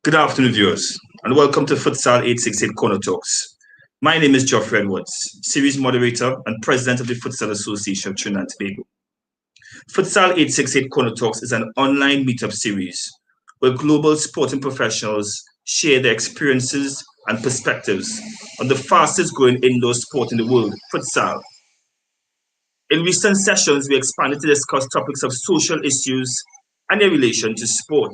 Good afternoon, viewers, and welcome to Futsal868 Corner Talks. My name is Geoffrey Edwards, series moderator and president of the Futsal Association of Trinidad Tobago. Futsal868 Corner Talks is an online meetup series where global sporting professionals share their experiences and perspectives on the fastest growing indoor sport in the world, futsal. In recent sessions, we expanded to discuss topics of social issues and their relation to sport.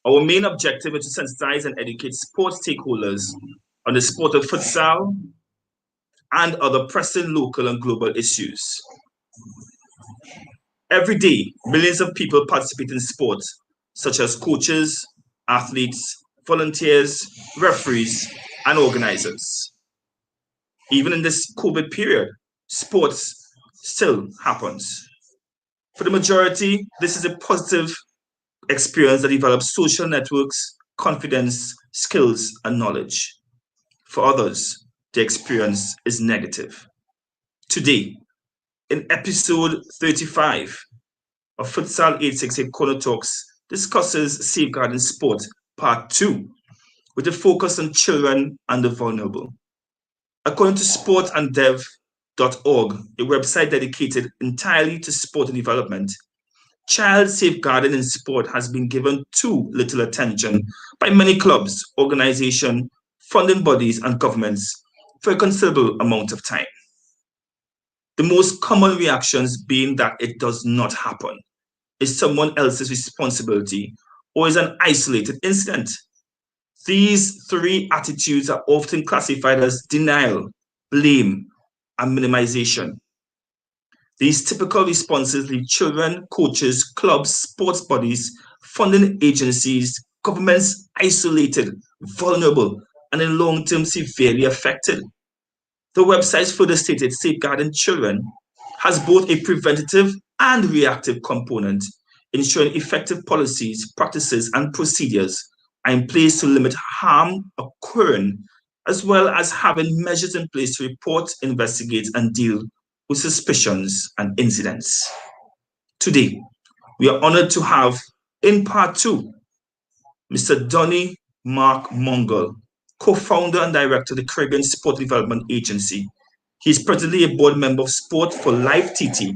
Our main objective is to sensitize and educate sports stakeholders on the sport of futsal and other pressing local and global issues. Every day, millions of people participate in sport, such as coaches, athletes, volunteers, referees, and organizers. Even in this COVID period, sports still happens. For the majority, this is a positive experience that develops social networks, confidence, skills, and knowledge. For others, the experience is negative. Today, in episode 35 of Futsal868 Corner Talks discusses Safeguarding Sport Part 2 with a focus on children and the vulnerable. According to sportanddev.org, a website dedicated entirely to sport and development, child safeguarding in sport has been given too little attention by many clubs, organizations, funding bodies, and governments for a considerable amount of time. The most common reactions being that it does not happen, is someone else's responsibility, or is an isolated incident. These three attitudes are often classified as denial, blame, and minimization. These typical responses leave children, coaches, clubs, sports bodies, funding agencies, governments isolated, vulnerable, and in long term severely affected. The website further stated Safeguarding Children has both a preventative and reactive component, ensuring effective policies, practices, and procedures are in place to limit harm occurring, as well as having measures in place to report, investigate, and deal with suspicions and incidents. Today, we are honored to have, in part 2, Mr. Donny Mark Mungal, co-founder and director of the Caribbean Sport Development Agency. He is presently a board member of Sport for Life TT,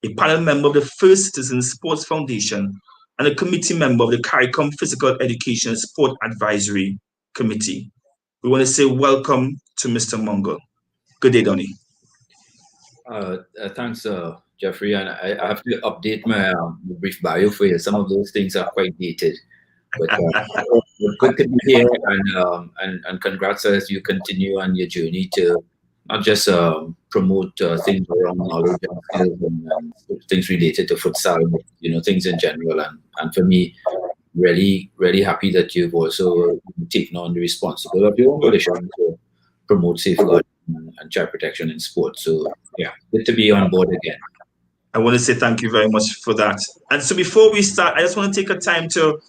a panel member of the First Citizen Sports Foundation, and a committee member of the CARICOM Physical Education and Sport Advisory Committee. We want to say welcome to Mr. Mungal. Good day, Donny. Thanks, Jeffrey. And I have to update my brief bio for you. Some of those things are quite dated. But good to be here, and congrats as you continue on your journey to not just promote things around knowledge and skills and things related to futsal, but things in general. And for me, really, really happy that you've also taken on the responsibility of your own coalition to promote safeguarding and child protection in sport. So yeah, good to be on board again. I want to say thank you very much for that. And so before we start, I just want to take a time to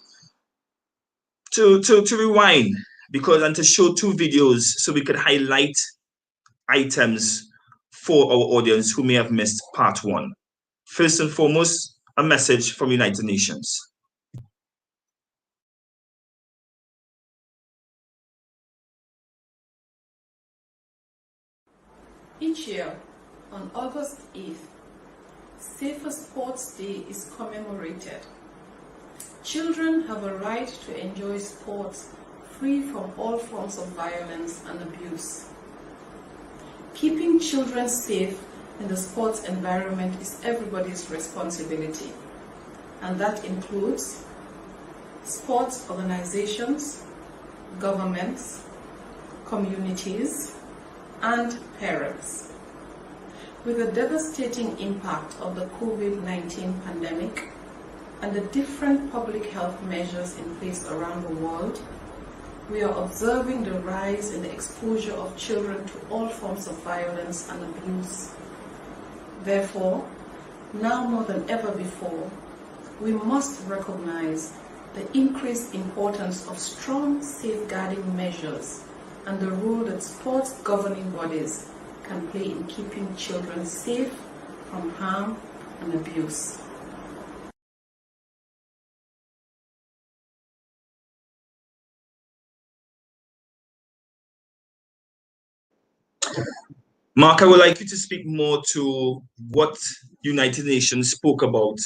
rewind and to show two videos so we could highlight items for our audience who may have missed part 1. First and foremost, a message from United Nations. Each year, on August 8th, Safer Sports Day is commemorated. Children have a right to enjoy sports free from all forms of violence and abuse. Keeping children safe in the sports environment is everybody's responsibility, and that includes sports organizations, governments, communities, and parents. With the devastating impact of the COVID-19 pandemic and the different public health measures in place around the world, we are observing the rise in the exposure of children to all forms of violence and abuse. Therefore, now more than ever before, we must recognize the increased importance of strong safeguarding measures and the role that sports governing bodies can play in keeping children safe from harm and abuse. Mark, I would like you to speak more to what United Nations spoke about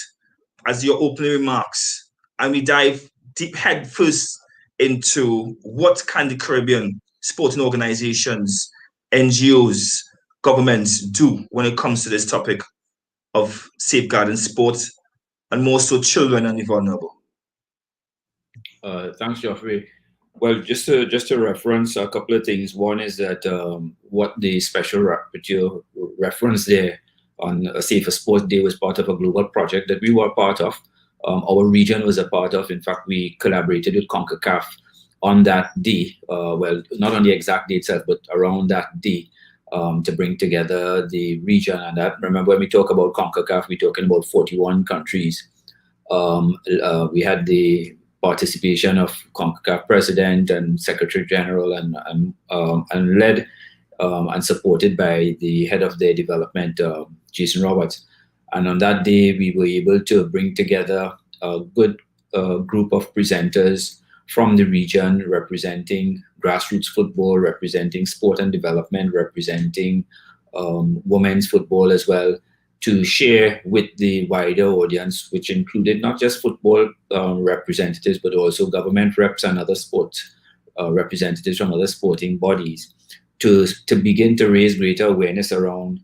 as your opening remarks, and we dive deep head first into what can the Caribbean sporting organizations, NGOs, governments do when it comes to this topic of safeguarding sport, and more so children and the vulnerable. Thanks, Geoffrey. Well, just to reference a couple of things. One is that what the special rapporteur referenced there on a Safer Sports Day was part of a global project that we were part of. Our region was a part of. In fact, we collaborated with CONCACAF on that day. Well, not on the exact day itself, but around that day to bring together the region. And that, remember, when we talk about CONCACAF, we're talking about 41 countries. We had the participation of CONCACAF President and Secretary General, and led and supported by the head of their development, Jason Roberts. And on that day, we were able to bring together a good group of presenters from the region, representing grassroots football, representing sport and development, representing women's football as well, to share with the wider audience, which included not just football representatives, but also government reps and other sports representatives from other sporting bodies, to begin to raise greater awareness around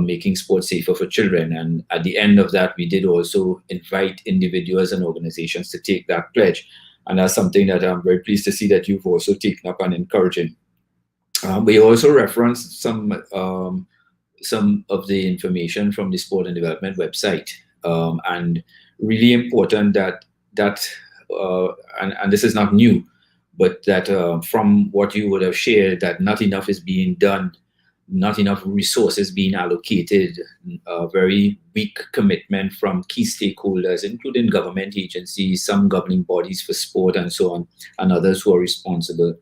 making sports safer for children. And at the end of that, we did also invite individuals and organizations to take that pledge. And that's something that I'm very pleased to see that you've also taken up and encouraging. We also referenced some of the information from the Sport and Development website, and really important that and this is not new, but that from what you would have shared, that not enough is being done, not enough resources being allocated, very weak commitment from key stakeholders, including government agencies, some governing bodies for sport and so on, and others who are responsible.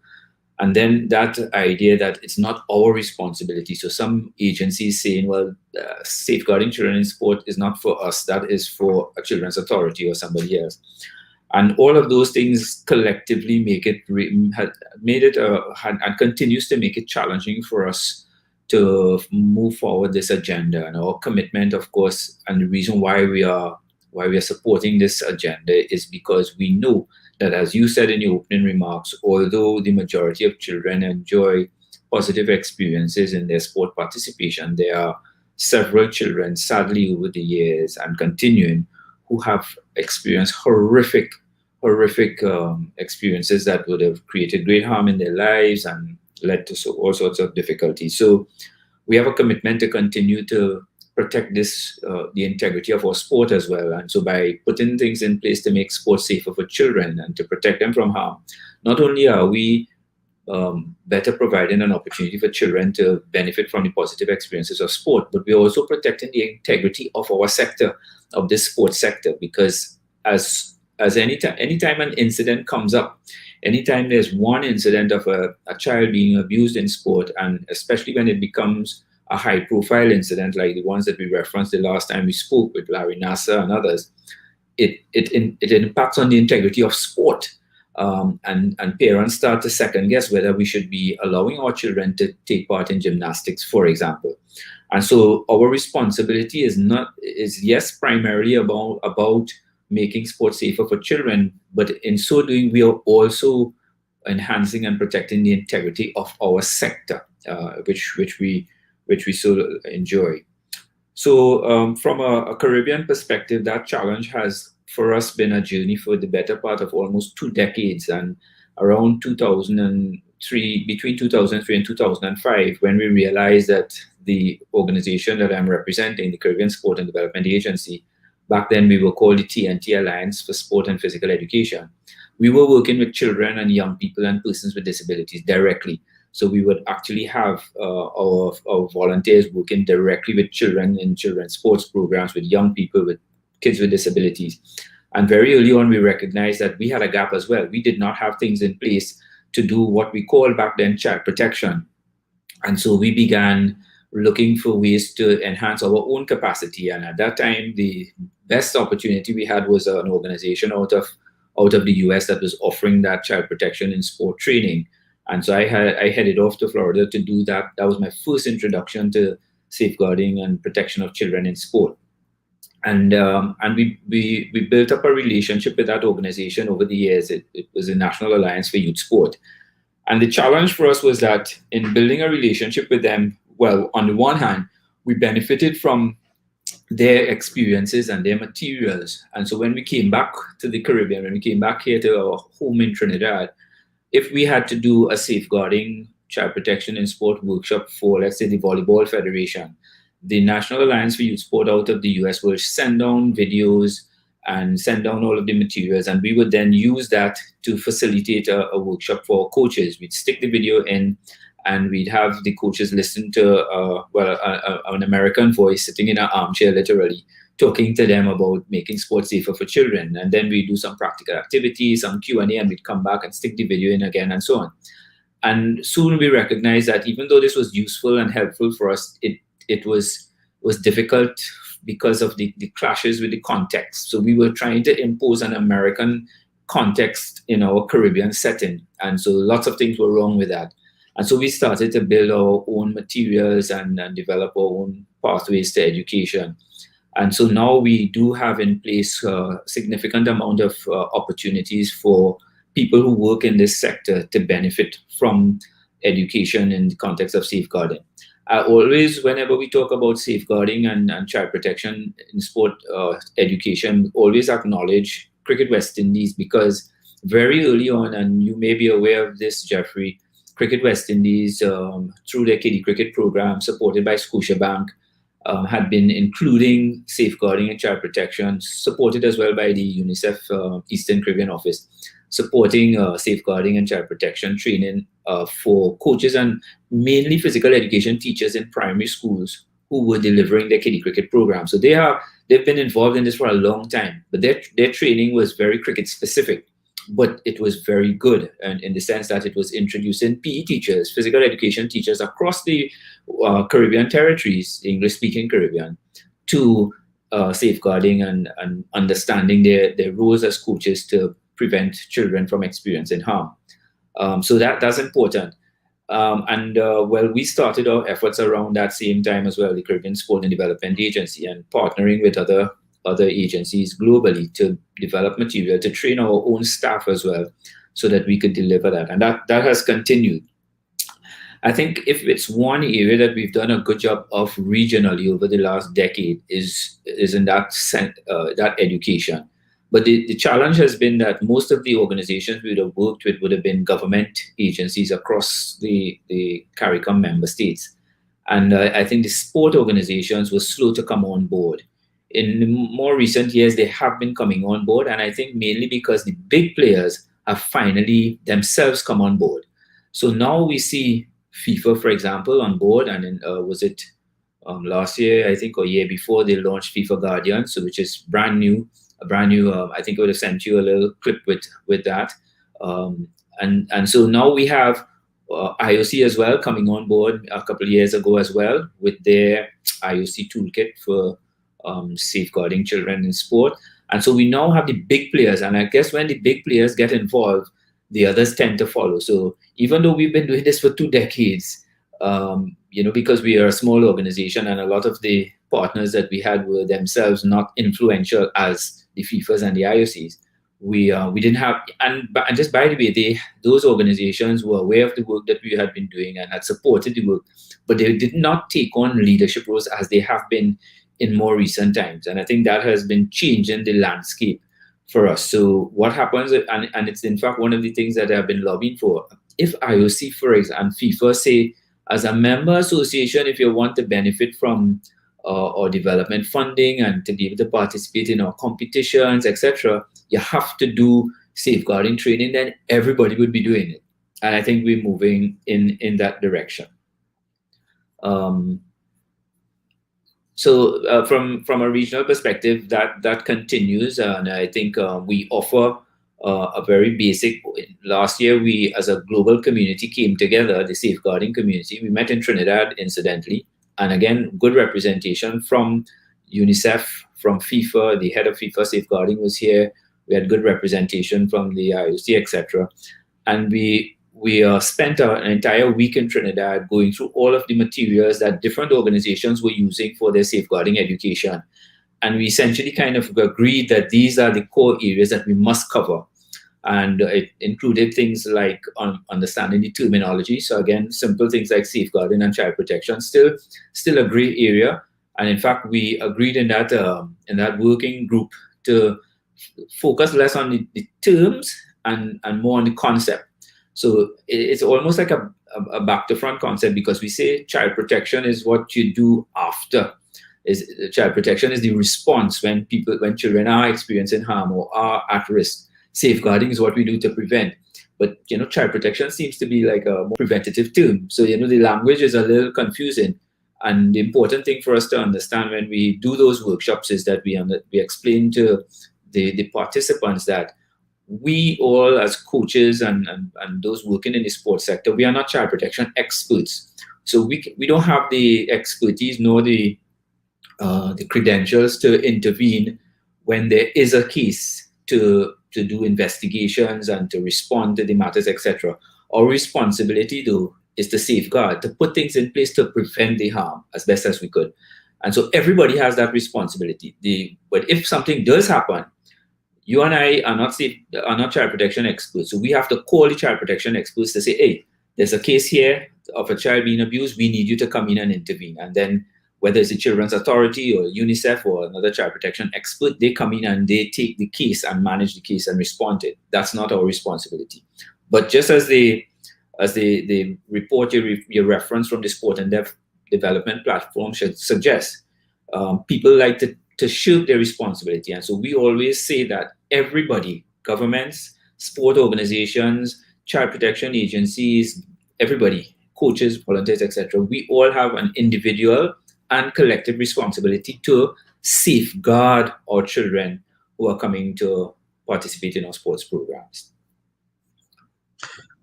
And then that idea that it's not our responsibility. So some agencies saying, well, safeguarding children in sport is not for us, that is for a children's authority or somebody else. And all of those things collectively made it and continues to make it challenging for us to move forward this agenda. And our commitment, of course, and the reason why we are supporting this agenda is because we know that, as you said in your opening remarks, although the majority of children enjoy positive experiences in their sport participation, there are several children, sadly, over the years and continuing, who have experienced horrific experiences that would have created great harm in their lives and led to all sorts of difficulties. So we have a commitment to continue to protect this, the integrity of our sport as well. And so by putting things in place to make sport safer for children and to protect them from harm, not only are we better providing an opportunity for children to benefit from the positive experiences of sport, but we're also protecting the integrity of our sector, of this sports sector, because as anytime an incident comes up, anytime there's one incident of a child being abused in sport, and especially when it becomes a high-profile incident like the ones that we referenced the last time we spoke with Larry Nasser and others, it impacts on the integrity of sport. And parents start to second-guess whether we should be allowing our children to take part in gymnastics, for example. And so our responsibility is yes, primarily about making sports safer for children, but in so doing, we are also enhancing and protecting the integrity of our sector, which we so enjoy. So from a Caribbean perspective, that challenge has, for us, been a journey for the better part of almost 2 decades. And around 2003, between 2003 and 2005, when we realized that the organization that I'm representing, the Caribbean Sport and Development Agency, back then we were called the TNT Alliance for Sport and Physical Education, we were working with children and young people and persons with disabilities directly. So we would actually have our volunteers working directly with children in children's sports programs, with young people, with kids with disabilities. And very early on, we recognized that we had a gap as well. We did not have things in place to do what we called back then child protection. And so we began looking for ways to enhance our own capacity. And at that time, the best opportunity we had was an organization out of the US that was offering that child protection in sport training. And so I headed off to Florida to do that. That was my first introduction to safeguarding and protection of children in sport. And we built up a relationship with that organization over the years. It was the National Alliance for Youth Sport. And the challenge for us was that in building a relationship with them, well, on the one hand, we benefited from their experiences and their materials. And so when we came back to the Caribbean, when we came back here to our home in Trinidad, if we had to do a safeguarding child protection in sport workshop for, let's say, the Volleyball Federation, the National Alliance for Youth Sport out of the US will send down videos and send down all of the materials, and we would then use that to facilitate a workshop for coaches. We'd stick the video in, and we'd have the coaches listen to an American voice sitting in an armchair, literally talking to them about making sports safer for children. And then we do some practical activities, some Q&A, and we'd come back and stick the video in again, and so on. And soon we recognized that even though this was useful and helpful for us, it was difficult because of the clashes with the context. So we were trying to impose an American context in our Caribbean setting. And so lots of things were wrong with that. And so we started to build our own materials and develop our own pathways to education. And so now we do have in place a significant amount of opportunities for people who work in this sector to benefit from education in the context of safeguarding. I always, whenever we talk about safeguarding and child protection in sport education, always acknowledge Cricket West Indies, because very early on, and you may be aware of this, Jeffrey, Cricket West Indies, through their kiddie cricket program supported by Scotiabank, had been including safeguarding and child protection, supported as well by the UNICEF Eastern Caribbean office, supporting safeguarding and child protection training for coaches and mainly physical education teachers in primary schools who were delivering their kiddie cricket program. So they've been involved in this for a long time, but their training was very cricket specific, but it was very good, and in the sense that it was introducing PE teachers, physical education teachers across the Caribbean territories, English-speaking Caribbean, to safeguarding and understanding their roles as coaches to prevent children from experiencing harm. So that's important. Well, we started our efforts around that same time as well, the Caribbean Sport and Development Agency, and partnering with other agencies globally to develop material, to train our own staff as well, so that we could deliver that. And that has continued. I think if it's one area that we've done a good job of regionally over the last decade is in that education. But the challenge has been that most of the organizations we would have worked with would have been government agencies across the CARICOM member states. And I think the sport organizations were slow to come on board. In more recent years, they have been coming on board, and I think mainly because the big players have finally themselves come on board. So now we see FIFA, for example, on board, and was it last year, I think, or year before, they launched FIFA Guardian, so which is brand new. I think I would have sent you a little clip with that. And so now we have IOC as well coming on board a couple of years ago as well with their IOC toolkit for safeguarding children in sport. And so we now have the big players, and I guess when the big players get involved, the others tend to follow. So even though we've been doing this for 2 decades, because we are a small organization and a lot of the partners that we had were themselves not influential as the FIFAs and the IOCs, we didn't have, and just by the way, those organizations were aware of the work that we had been doing and had supported the work, but they did not take on leadership roles as they have been in more recent times. And I think that has been changing the landscape for us. So what happens, and it's in fact one of the things that I've been lobbying for, if IOC, for example, and FIFA say, as a member association, if you want to benefit from our development funding and to be able to participate in our competitions, etc., you have to do safeguarding training, then everybody would be doing it. And I think we're moving in that direction. So from a regional perspective, that continues, and I think we offer a very basic. Last year, we as a global community came together, the safeguarding community. We met in Trinidad, incidentally, and again, good representation from UNICEF, from FIFA. The head of FIFA safeguarding was here. We had good representation from the IOC, etc. And we we spent an entire week in Trinidad going through all of the materials that different organizations were using for their safeguarding education. And we essentially kind of agreed that these are the core areas that we must cover. And it included things like understanding the terminology. So again, simple things like safeguarding and child protection, still a gray area. And in fact, we agreed in that working group to focus less on the terms and more on the concept. So it's almost like a back to front concept, because we say child protection is what you do after. Child protection is the response when children are experiencing harm or are at risk. Safeguarding is what we do to prevent. But child protection seems to be like a more preventative term. So the language is a little confusing. And the important thing for us to understand when we do those workshops is that we explain to the participants that we all, as coaches and those working in the sports sector, we are not child protection experts. So we don't have the expertise nor the credentials to intervene when there is a case to do investigations and to respond to the matters, etc. Our responsibility, though, is to safeguard, to put things in place to prevent the harm as best as we could. And so everybody has that responsibility. But if something does happen, you and I are not child protection experts. So we have to call the child protection experts to say, hey, there's a case here of a child being abused. We need you to come in and intervene. And then whether it's the Children's Authority or UNICEF or another child protection expert, they come in and they take the case and manage the case and respond to it. That's not our responsibility. But just as the report you reference from the Sport and Development platform should suggest, people like to shirk their responsibility. And so we always say that everybody, governments, sport organizations, child protection agencies, everybody, coaches, volunteers, etc., we all have an individual and collective responsibility to safeguard our children who are coming to participate in our sports programs.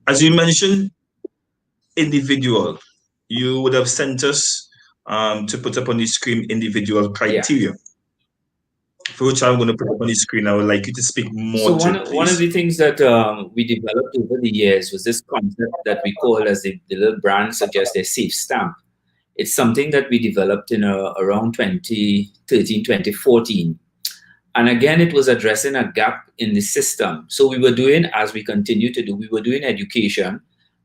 As you mentioned, individual, you would have sent us to put up on the screen individual criteria. Yeah. For which I'm going to put up on the screen. I would like you to speak more to it, please. One of the things that we developed over the years was this concept that we call, as the little brand suggests, a safe stamp. It's something that we developed in around 2013, 2014. And again, it was addressing a gap in the system. So we were doing, as we continue to do, we were doing education.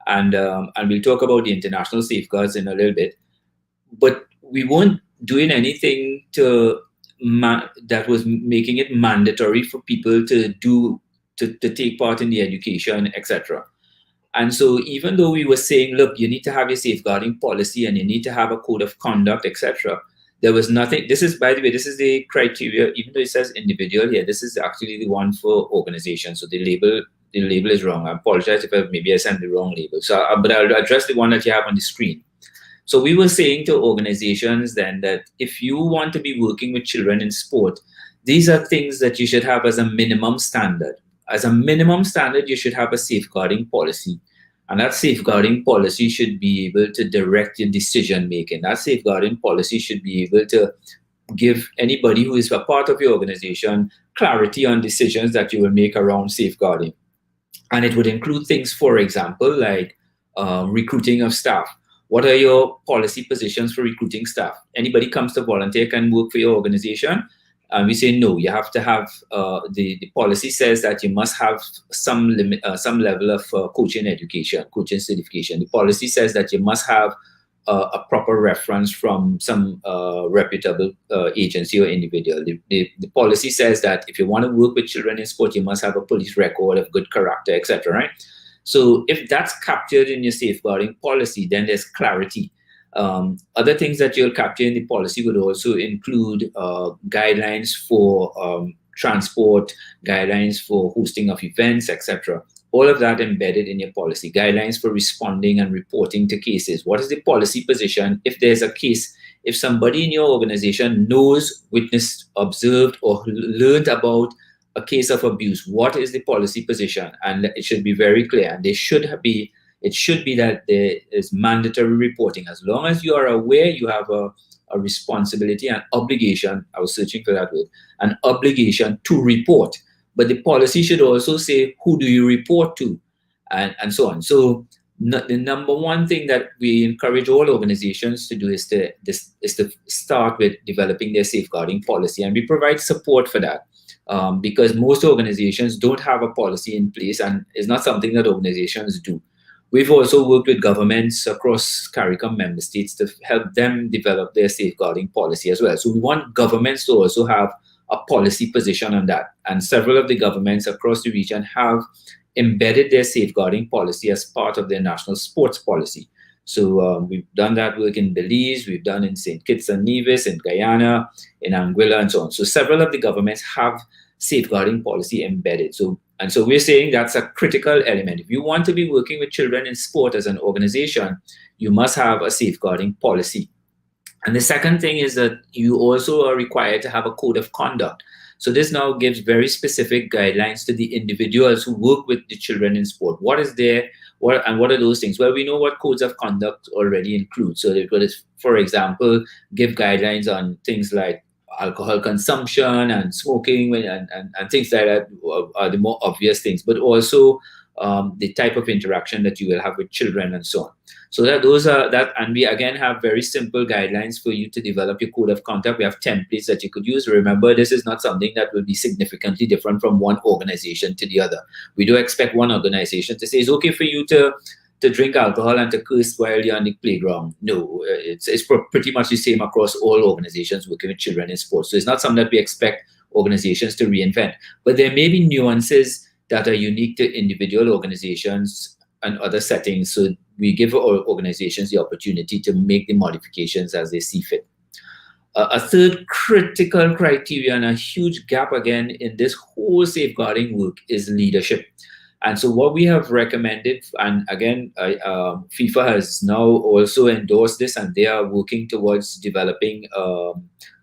And we'll talk about the international safeguards in a little bit. But we weren't doing anything that was making it mandatory for people to take part in the education, etc. And so even though we were saying, look, you need to have your safeguarding policy and you need to have a code of conduct, etc., there was nothing. This is, by the way, this is the criteria, even though it says individual here, this is actually the one for organization. So the label is wrong. I apologize if maybe I sent the wrong label. So, but I'll address the one that you have on the screen. So we were saying to organizations then that if you want to be working with children in sport, these are things that you should have as a minimum standard. As a minimum standard, you should have a safeguarding policy. And that safeguarding policy should be able to direct your decision making. That safeguarding policy should be able to give anybody who is a part of your organization clarity on decisions that you will make around safeguarding. And it would include things, for example, like recruiting of staff. What are your policy positions for recruiting staff? Anybody comes to volunteer can work for your organization. And we say, no, you have to have, the policy says that you must have some level of coaching education, coaching certification. The policy says that you must have a proper reference from some reputable agency or individual. The policy says that if you want to work with children in sport, you must have a police record of good character, etc. Right? So if that's captured in your safeguarding policy, then there's clarity. Other things that you'll capture in the policy would also include guidelines for transport, guidelines for hosting of events, etc. All of that embedded in your policy. Guidelines for responding and reporting to cases. What is the policy position if there's a case? If somebody in your organization knows, witnessed, observed, or learned about a case of abuse, what is the policy position? And it should be very clear. And it should be that there is mandatory reporting. As long as you are aware, you have a responsibility and obligation, I was searching for that word, an obligation to report. But the policy should also say, who do you report to? and so on. So the number one thing that we encourage all organizations to do is to start with developing their safeguarding policy, and we provide support for that. Because most organizations don't have a policy in place, and it's not something that organizations do. We've also worked with governments across CARICOM member states to help them develop their safeguarding policy as well. So we want governments to also have a policy position on that. And several of the governments across the region have embedded their safeguarding policy as part of their national sports policy. So we've done that work in Belize, we've done in St. Kitts and Nevis, in Guyana, in Anguilla, and so on. So several of the governments have safeguarding policy embedded. So we're saying that's a critical element. If you want to be working with children in sport as an organization, you must have a safeguarding policy. And the second thing is that you also are required to have a code of conduct. So this now gives very specific guidelines to the individuals who work with the children in sport. What is there? What are those things? Well, we know what codes of conduct already include. So it will, for example, give guidelines on things like alcohol consumption and smoking and things like that are the more obvious things, but also the type of interaction that you will have with children and so on. So and we again have very simple guidelines for you to develop your code of conduct. We have templates that you could use. Remember, this is not something that will be significantly different from one organization to the other. We do expect one organization to say it's okay for you to drink alcohol and to curse while you're on the playground. No, it's pretty much the same across all organizations working with children in sports. So it's not something that we expect organizations to reinvent. But there may be nuances that are unique to individual organizations and other settings. So we give our organizations the opportunity to make the modifications as they see fit. A third critical criteria and a huge gap again in this whole safeguarding work is leadership. And so what we have recommended, and again, FIFA has now also endorsed this, and they are working towards developing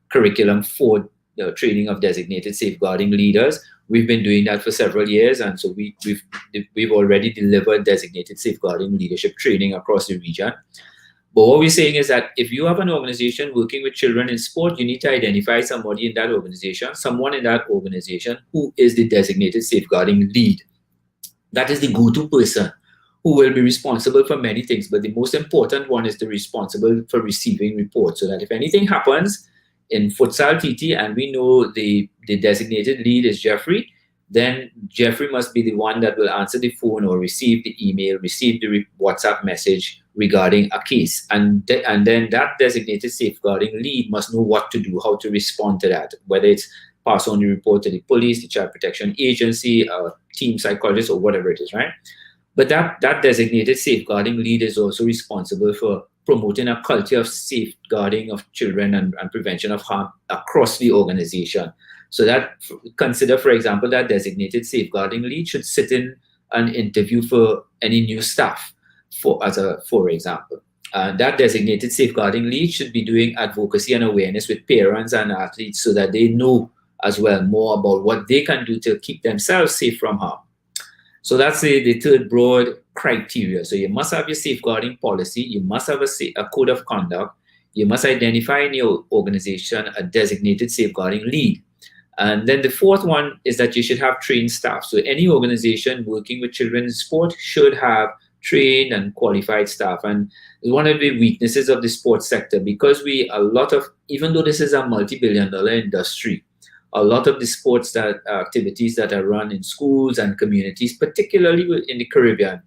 curriculum for the training of designated safeguarding leaders. We've been doing that for several years, and so we've already delivered designated safeguarding leadership training across the region. But what we're saying is that if you have an organization working with children in sport, you need to identify somebody in that organization, someone in that organization who is the designated safeguarding lead. That is the go-to person who will be responsible for many things, but the most important one is the responsible for receiving reports, so that if anything happens in Futsal TT and we know the designated lead is Jeffrey, then Jeffrey must be the one that will answer the phone or receive the email, receive the WhatsApp message regarding a case. And then that designated safeguarding lead must know what to do, how to respond to that, whether it's pass on the report to the police, the child protection agency, team psychologist, or whatever it is, right? But that designated safeguarding lead is also responsible for promoting a culture of safeguarding of children and prevention of harm across the organization. So that, consider, for example, that designated safeguarding lead should sit in an interview for any new staff, for example. That designated safeguarding lead should be doing advocacy and awareness with parents and athletes so that they know as well more about what they can do to keep themselves safe from harm. So that's the third broad criteria. So you must have your safeguarding policy, you must have a code of conduct, you must identify in your organization a designated safeguarding lead. And then the fourth one is that you should have trained staff. So any organization working with children in sport should have trained and qualified staff. And one of the weaknesses of the sports sector, because even though this is a multi-billion-dollar industry, a lot of the sports activities that are run in schools and communities, particularly in the Caribbean,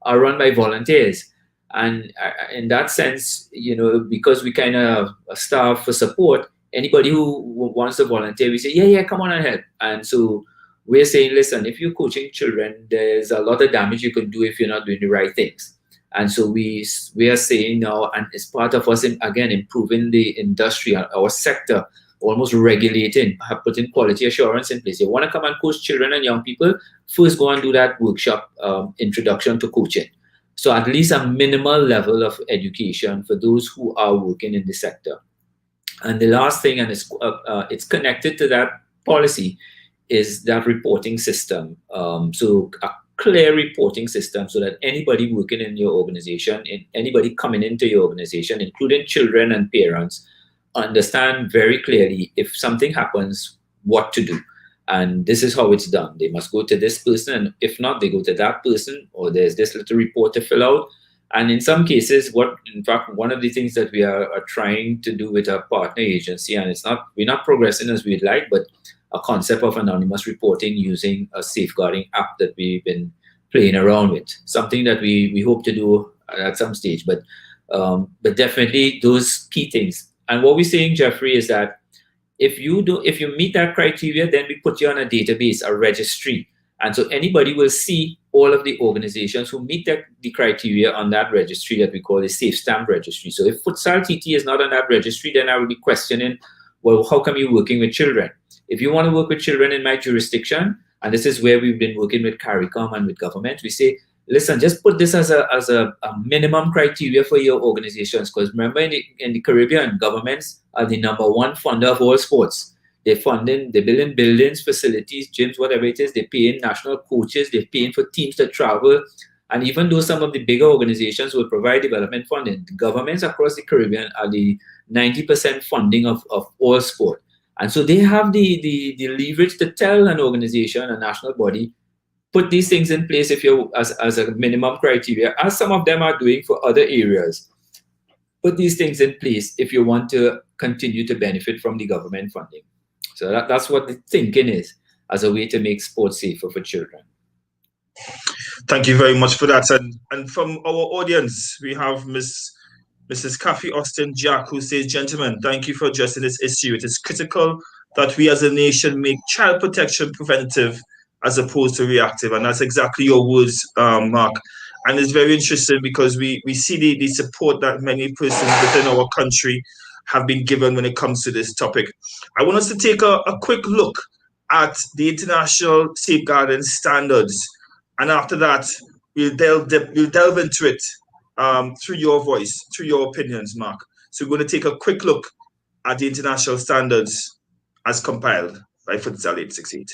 are run by volunteers. And in that sense, because we kind of starve for support, anybody who wants to volunteer, we say, yeah, come on and help. And so we're saying, listen, if you're coaching children, there's a lot of damage you can do if you're not doing the right things. And so we are saying now, and it's part of us, again, improving the industry, our sector, almost regulating, putting quality assurance in place. You want to come and coach children and young people, first go and do that workshop, introduction to coaching. So at least a minimal level of education for those who are working in the sector. And the last thing, and it's connected to that policy, is that reporting system. So a clear reporting system so that anybody working in your organization, anybody coming into your organization, including children and parents, understand very clearly if something happens, what to do. And this is how it's done. They must go to this person, and if not, they go to that person, or there's this little report to fill out. And in some cases, in fact, one of the things that we are trying to do with our partner agency, and we're not progressing as we'd like, but a concept of anonymous reporting using a safeguarding app that we've been playing around with, something that we hope to do at some stage. But definitely those key things. And what we're saying, Jeffrey, is that if you meet that criteria, then we put you on a database, a registry. And so anybody will see all of the organizations who meet the criteria on that registry that we call the Safe Stamp Registry. So if Futsal TT is not on that registry, then I will be questioning, well, how come you're working with children? If you want to work with children in my jurisdiction, and this is where we've been working with CARICOM and with government, we say, listen, just put this as a minimum criteria for your organizations. Because remember, in the Caribbean, governments are the #1 funder of all sports. They're building buildings, facilities, gyms, whatever it is. They're paying national coaches. They're paying for teams to travel. And even though some of the bigger organizations will provide development funding, the governments across the Caribbean are the 90% funding of all sport. And so they have the leverage to tell an organization, a national body, put these things in place if you're as a minimum criteria, as some of them are doing for other areas. Put these things in place if you want to continue to benefit from the government funding. So that's what the thinking is, as a way to make sports safer for children. Thank you very much for that. And from our audience, we have Mrs. Kathy Austin Jack, who says, gentlemen, thank you for addressing this issue. It is critical that we as a nation make child protection preventive as opposed to reactive. And that's exactly your words, Mark. And it's very interesting because we see the support that many persons within our country have been given when it comes to this topic. I want us to take a quick look at the international safeguarding standards. And after that, we'll delve into it through your voice, through your opinions, Mark. So we're going to take a quick look at the international standards as compiled by Futsal868.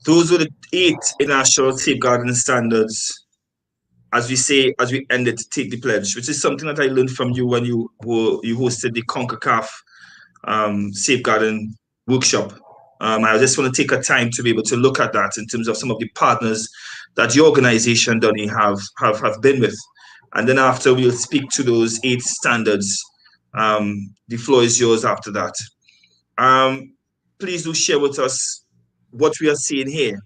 Those were the 8 international safeguarding standards. As we ended, take the pledge, which is something that I learned from you when you hosted the CONCACAF safeguarding workshop. I just want to take a time to be able to look at that in terms of some of the partners that your organization, Donny, have been with. And then after, we'll speak to those 8 standards. The floor is yours after that. Please do share with us what we are seeing here.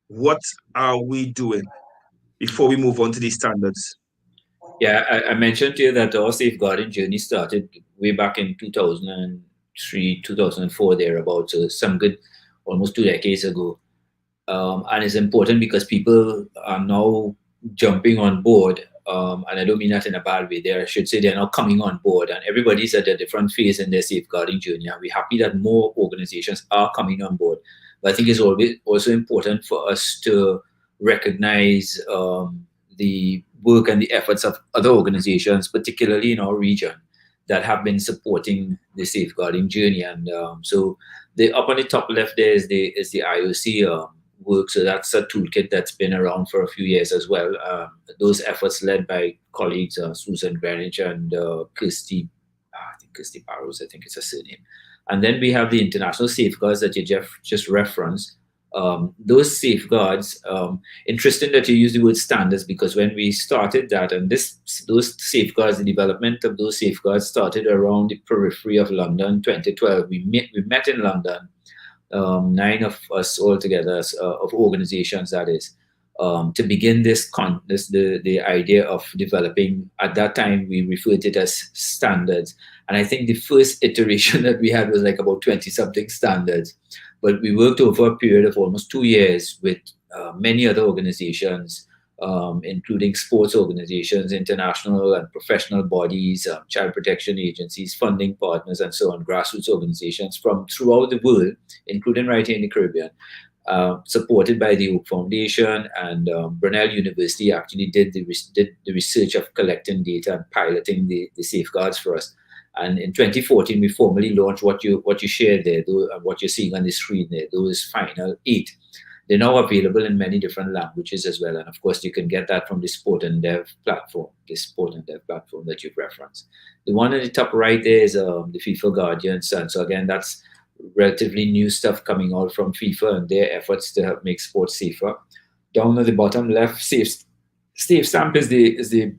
What are we doing before we move on to these standards? Yeah, I mentioned to you that our safeguarding journey started way back in 2000. 2004 thereabouts, so some good, almost 2 decades ago. And it's important because people are now jumping on board, and I don't mean that in a bad way. I should say they're now coming on board, and everybody's at a different phase in their safeguarding journey. And we're happy that more organizations are coming on board. But I think it's always also important for us to recognize the work and the efforts of other organizations, particularly in our region, that have been supporting the safeguarding journey. And so the up on the top left there is the IOC work. So that's a toolkit that's been around for a few years as well. Those efforts led by colleagues Susan Greenwich and Kirsty, I think Kirsty Barrows, I think it's her surname. And then we have the international safeguards that you just referenced. Those safeguards, interesting that you use the word standards, because when we started that, and those safeguards, the development of those safeguards started around the periphery of London, 2012. We met in London, 9 of us all together, of organizations that is, to begin the idea of developing. At that time, we referred to it as standards. And I think the first iteration that we had was like about 20-something standards. But we worked over a period of almost 2 years with many other organizations, including sports organizations, international and professional bodies, child protection agencies, funding partners, and so on, grassroots organizations from throughout the world, including right here in the Caribbean, supported by the Oak Foundation. And Brunel University actually did the research of collecting data and piloting the safeguards for us. And in 2014, we formally launched what you shared there, what you're seeing on the screen there, those final 8. They're now available in many different languages as well. And of course, you can get that from the Sport and Dev platform, that you've referenced. The one at the top right there is the FIFA Guardians. And so again, that's relatively new stuff coming out from FIFA and their efforts to help make sports safer. Down at the bottom left, Safe Stamp is the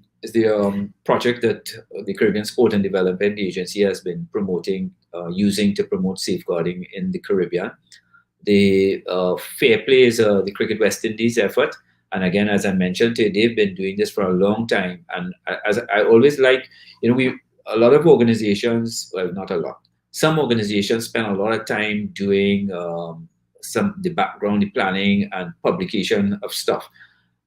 project that the Caribbean Sport and Development Agency has been promoting, using to promote safeguarding in the Caribbean. The Fair Play is the Cricket West Indies effort. And again, as I mentioned, they've been doing this for a long time. And as I always like, a lot of organizations, well, not a lot, some organizations spend a lot of time doing the background, the planning and publication of stuff.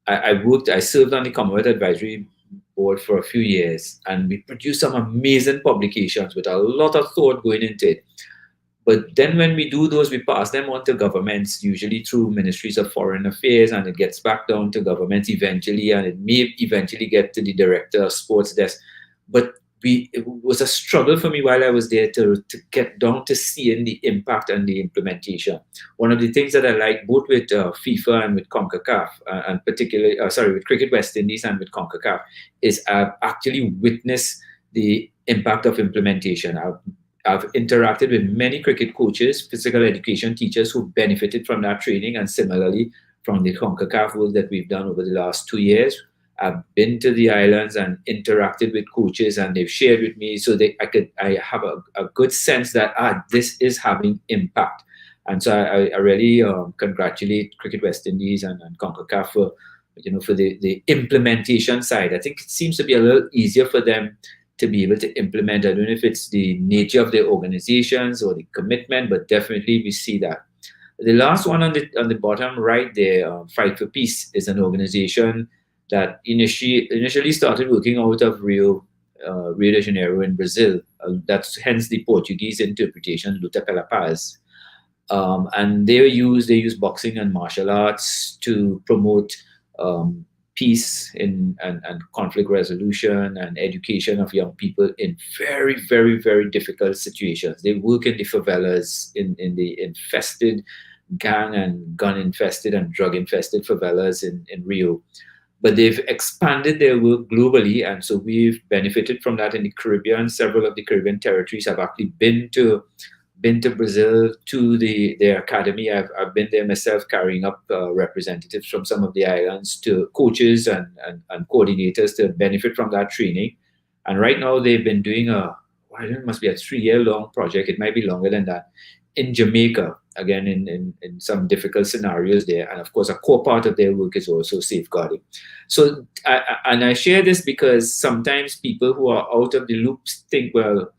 I served on the Commonwealth Advisory Board for a few years, and we produced some amazing publications with a lot of thought going into it. But then when we do those, we pass them on to governments, usually through ministries of foreign affairs, and it gets back down to governments eventually, and it may eventually get to the director of sports desk. But it was a struggle for me while I was there to get down to seeing the impact and the implementation. One of the things that I like both with FIFA and with CONCACAF, and particularly, with Cricket West Indies and with CONCACAF, is I've actually witnessed the impact of implementation. I've interacted with many cricket coaches, physical education teachers who benefited from that training, and similarly from the CONCACAF work that we've done over the last 2 years. I've been to the islands and interacted with coaches, and they've shared with me, so I have a good sense that this is having impact. And so I really congratulate Cricket West Indies and CONCACAF for the implementation side. I think it seems to be a little easier for them to be able to implement. I don't know if it's the nature of their organizations or the commitment, but definitely we see that. The last one on the bottom right there, Fight for Peace, is an organization that initially started working out of Rio de Janeiro in Brazil. That's hence the Portuguese interpretation, Luta pela Paz. And they use boxing and martial arts to promote peace and conflict resolution and education of young people in very, very, very difficult situations. They work in the favelas, in the infested, gang and gun-infested and drug-infested favelas in Rio. But they've expanded their work globally, and so we've benefited from that in the Caribbean. Several of the Caribbean territories have actually been to Brazil to their academy. I've been there myself, carrying up representatives from some of the islands to coaches and coordinators to benefit from that training. And right now they've been doing it must be a 3-year long project. It might be longer than that, in Jamaica. again, in some difficult scenarios there. And of course, a core part of their work is also safeguarding. So, I share this because sometimes people who are out of the loop think, well,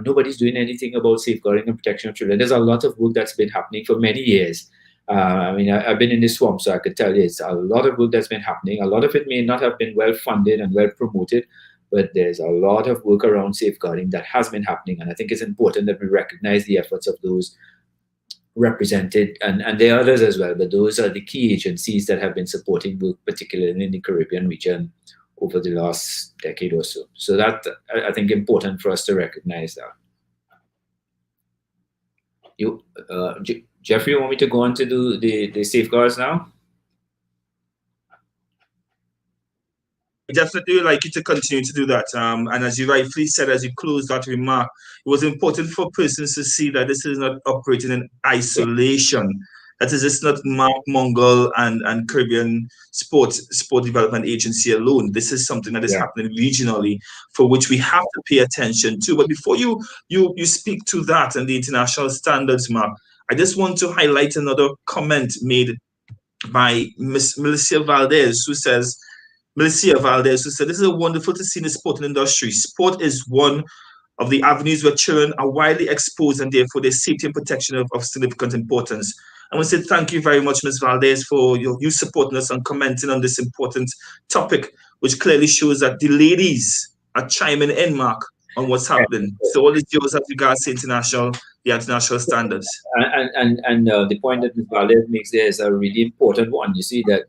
nobody's doing anything about safeguarding and protection of children. There's a lot of work that's been happening for many years. I've been in this swamp, so I could tell you it's a lot of work that's been happening. A lot of it may not have been well funded and well promoted, but there's a lot of work around safeguarding that has been happening. And I think it's important that we recognize the efforts of those represented, and there are others as well, but those are the key agencies that have been supporting work, particularly in the Caribbean region over the last decade or so. So that, I think, important for us to recognize that. Jeffrey, you want me to go on to do the safeguards now? Definitely would like you to continue to do that. And as you rightfully said, as you close that remark, it was important for persons to see that this is not operating in isolation. That is, it's not Mungal and Caribbean Sport Development Agency alone. This is something that is happening regionally, for which we have to pay attention to. But before you speak to that and the international standards, Mark, I just want to highlight another comment made by Miss Melissa Valdez, who said, this is wonderful to see in the sporting industry. Sport is one of the avenues where children are widely exposed, and therefore their safety and protection of significant importance. I want to say thank you very much, Ms. Valdez, for you supporting us and commenting on this important topic, which clearly shows that the ladies are chiming in, Mark, on what's happening. So all is yours as regards to the international standards. And the point that Ms. Valdez makes there is a really important one. You see that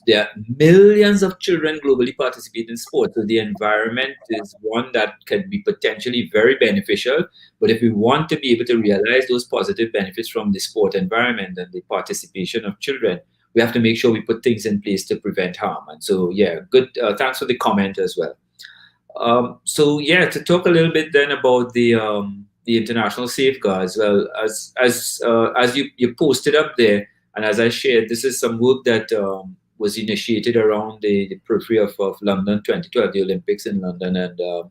there are millions of children globally participate in sport. So the environment is one that can be potentially very beneficial. But if we want to be able to realize those positive benefits from the sport environment and the participation of children, we have to make sure we put things in place to prevent harm. And so, yeah, good. Thanks for the comment as well. To talk a little bit then about the international safeguards. Well, as you posted up there, and as I shared, this is some work that was initiated around the periphery of London 2012, the Olympics in London, and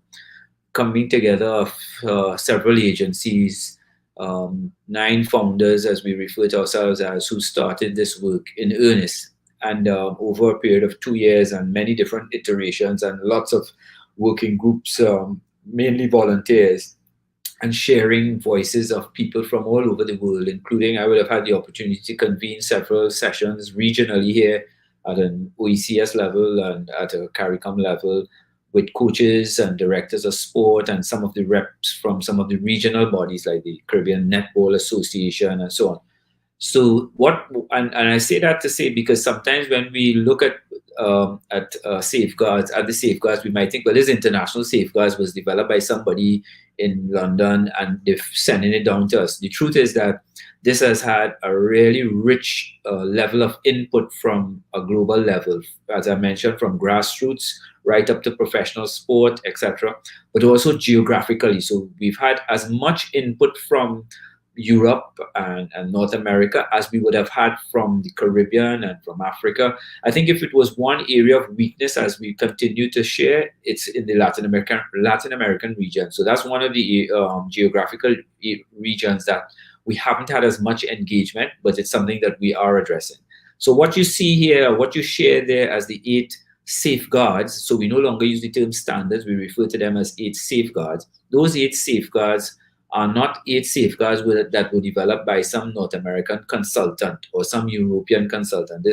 coming together of several agencies, 9 founders, as we refer to ourselves as, who started this work in earnest, and over a period of 2 years and many different iterations and lots of working groups, mainly volunteers, and sharing voices of people from all over the world, including, I would have had the opportunity to convene several sessions regionally here at an OECS level and at a CARICOM level with coaches and directors of sport and some of the reps from some of the regional bodies like the Caribbean Netball Association and so on. So and I say that to say, because sometimes when we look at safeguards, we might think, well, this international safeguards was developed by somebody in London and they're sending it down to us. The truth is that this has had a really rich level of input from a global level, as I mentioned, from grassroots right up to professional sport, etc., but also geographically. So we've had as much input from Europe and North America as we would have had from the Caribbean and from Africa. I think if it was one area of weakness as we continue to share, it's in the Latin American region. So that's one of the geographical regions that we haven't had as much engagement, but it's something that we are addressing. So what you see here, what you share there as the 8 safeguards, so we no longer use the term standards, we refer to them as 8 safeguards. Those 8 safeguards are not 8 safeguards that were developed by some North American consultant or some European consultant.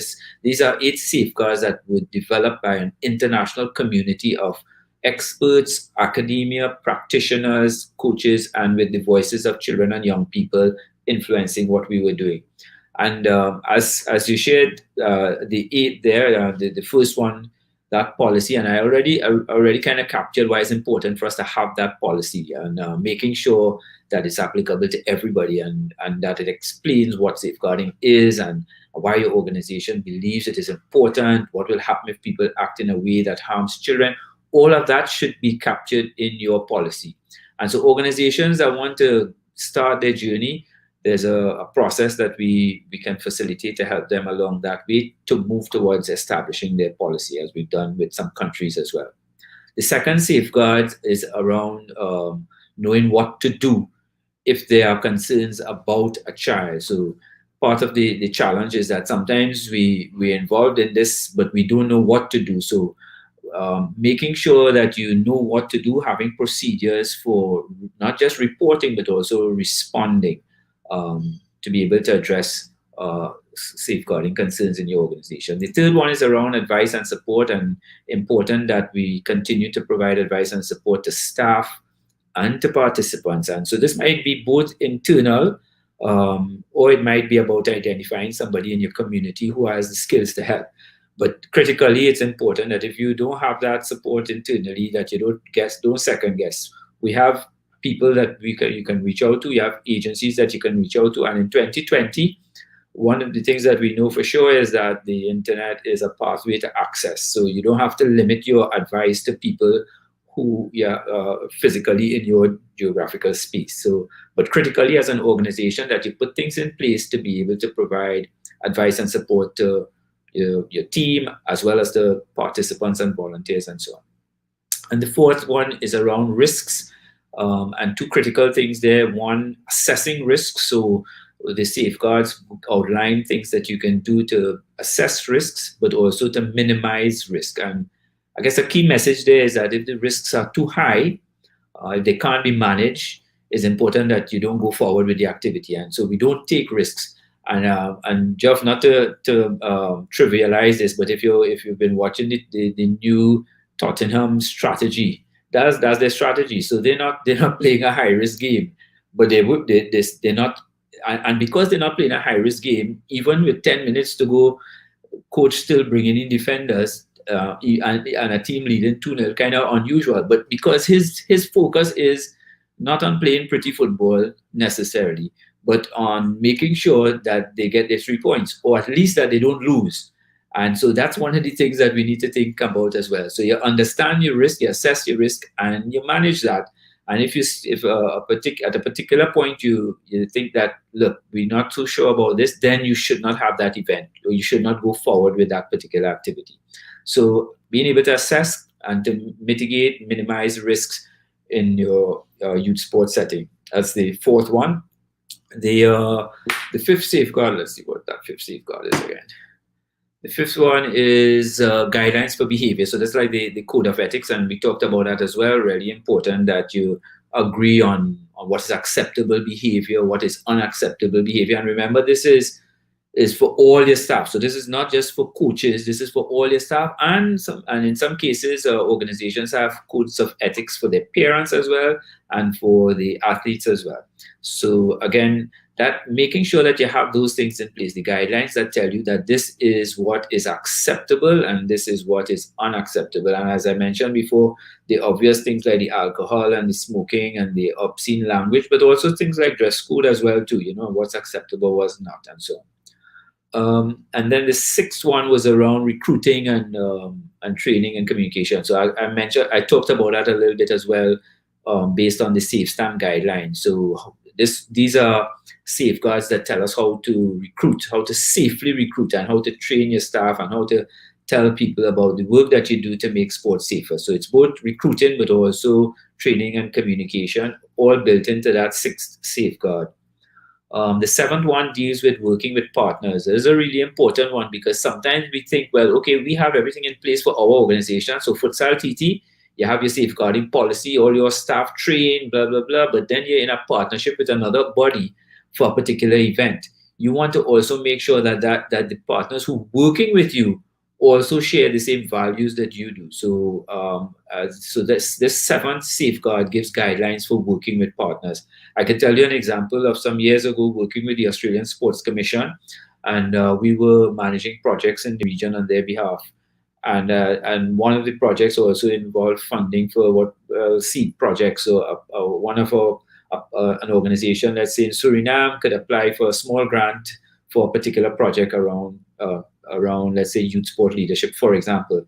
These are 8 safeguards that were developed by an international community of experts, academia, practitioners, coaches, and with the voices of children and young people influencing what we were doing. And as you shared, the 8 there, the first one, that policy, and I already kind of captured why it's important for us to have that policy and making sure that it's applicable to everybody and that it explains what safeguarding is and why your organization believes it is important, what will happen if people act in a way that harms children. All of that should be captured in your policy. And so organizations that want to start their journey, there's a process that we can facilitate to help them along that way to move towards establishing their policy, as we've done with some countries as well. The second safeguard is around knowing what to do if there are concerns about a child. So part of the challenge is that sometimes we're involved in this, but we don't know what to do. So making sure that you know what to do, having procedures for not just reporting, but also responding to be able to address safeguarding concerns in your organization. The third one is around advice and support, and important that we continue to provide advice and support to staff and to participants. And so this might be both internal, or it might be about identifying somebody in your community who has the skills to help. But critically, it's important that if you don't have that support internally, that you don't second guess. We have people that you can reach out to. You have agencies that you can reach out to. And in 2020, one of the things that we know for sure is that the internet is a pathway to access. So you don't have to limit your advice to people who physically in your geographical space. So, but critically as an organization, that you put things in place to be able to provide advice and support to your team, as well as the participants and volunteers and so on. And the fourth one is around risks, and two critical things there. One, assessing risks. So the safeguards outline things that you can do to assess risks, but also to minimize risk. And I guess a key message there is that if the risks are too high, if they can't be managed, it's important that you don't go forward with the activity. And so we don't take risks. And Jeff, not to trivialize this, but if you've been watching the new Tottenham strategy, that's their strategy. So they're not playing a high risk game, but they're not, and because they're not playing a high risk game, even with 10 minutes to go, coach still bringing in defenders. And a team leading 2-0, kind of unusual. But because his focus is not on playing pretty football necessarily, but on making sure that they get their 3 points, or at least that they don't lose. And so that's one of the things that we need to think about as well. So you understand your risk, you assess your risk, and you manage that. And if at a particular point you think that, look, we're not too sure about this, then you should not have that event, or you should not go forward with that particular activity. So being able to assess and to mitigate, minimize risks in your youth sports setting. That's the fourth one. The fifth safeguard, let's see what that fifth safeguard is again. The fifth one is guidelines for behavior. So that's like the code of ethics, and we talked about that as well. Really important that you agree on what is acceptable behavior, what is unacceptable behavior. And remember, this is for all your staff. So this is not just for coaches, this is for all your staff, and in some cases organizations have codes of ethics for their parents as well, and for the athletes as well. So again, that making sure that you have those things in place, the guidelines that tell you that this is what is acceptable and this is what is unacceptable. And as I mentioned before, the obvious things like the alcohol and the smoking and the obscene language, but also things like dress code as well too, what's acceptable, what's not, and so on. And then the sixth one was around recruiting and training and communication. So I talked about that a little bit as well, based on the SafeStamp guidelines. So these are safeguards that tell us how to recruit, how to safely recruit, and how to train your staff, and how to tell people about the work that you do to make sports safer. So it's both recruiting, but also training and communication, all built into that sixth safeguard. The seventh one deals with working with partners. This is a really important one, because sometimes we think, well, okay, we have everything in place for our organization. So Futsal TT, you have your safeguarding policy, all your staff trained, blah, blah, blah. But then you're in a partnership with another body for a particular event. You want to also make sure that the partners who are working with you also share the same values that you do. So this seventh safeguard gives guidelines for working with partners. I can tell you an example of some years ago working with the Australian Sports Commission, and we were managing projects in the region on their behalf. And one of the projects also involved funding for seed projects. So one of an organization, let's say in Suriname, could apply for a small grant for a particular project around, let's say, youth sport leadership, for example.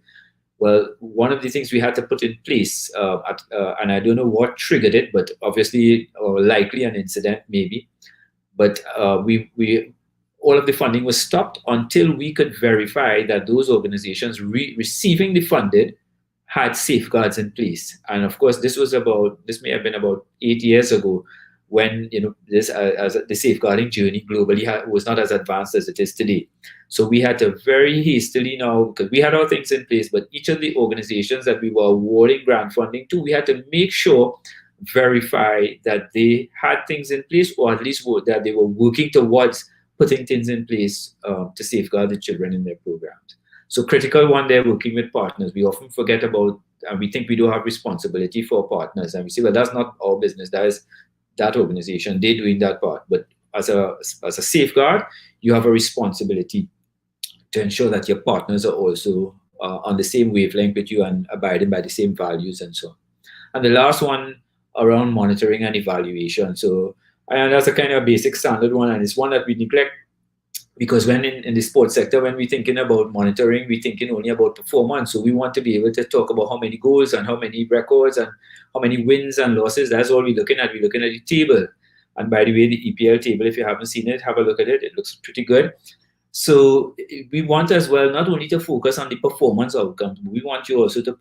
Well, one of the things we had to put in place, and I don't know what triggered it, but obviously, or likely an incident maybe, but we all of the funding was stopped until we could verify that those organizations receiving the funded had safeguards in place. And of course, this may have been about 8 years ago, when this as the safeguarding journey globally was not as advanced as it is today. So we had to very hastily now, because we had our things in place, but each of the organizations that we were awarding grant funding to, we had to make sure, verify that they had things in place, or at least that they were working towards putting things in place to safeguard the children in their programs. So critical one, they're working with partners. We often forget about, and we think we do have responsibility for partners, and we say, well, that's not our business. That is that organization. They're doing that part. But as a safeguard, you have a responsibility to ensure that your partners are also on the same wavelength with you and abiding by the same values and so on. And the last one around monitoring and evaluation. So, and that's a kind of basic standard one, and it's one that we neglect, because when in the sports sector, when we're thinking about monitoring, we're thinking only about performance. So we want to be able to talk about how many goals and how many records and how many wins and losses. That's all we're looking at. We're looking at the table. And by the way, the EPL table, if you haven't seen it, have a look at it. It looks pretty good. So we want as well not only to focus on the performance outcomes, but we want you also to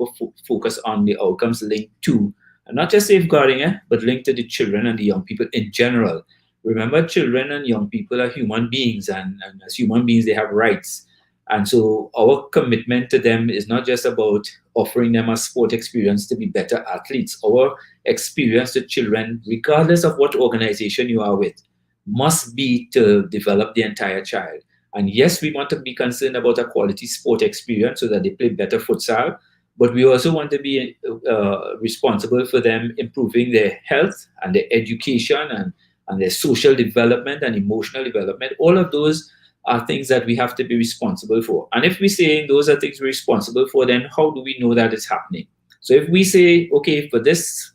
focus on the outcomes linked to, and not just safeguarding, but linked to the children and the young people in general. Remember, children and young people are human beings, and as human beings, they have rights. And so our commitment to them is not just about offering them a sport experience to be better athletes. Our experience to children, regardless of what organization you are with, must be to develop the entire child. And yes, we want to be concerned about a quality sport experience so that they play better futsal, but we also want to be responsible for them improving their health and their education and their social development and emotional development. All of those are things that we have to be responsible for. And if we say those are things we're responsible for, then how do we know that it's happening? So if we say, okay, for this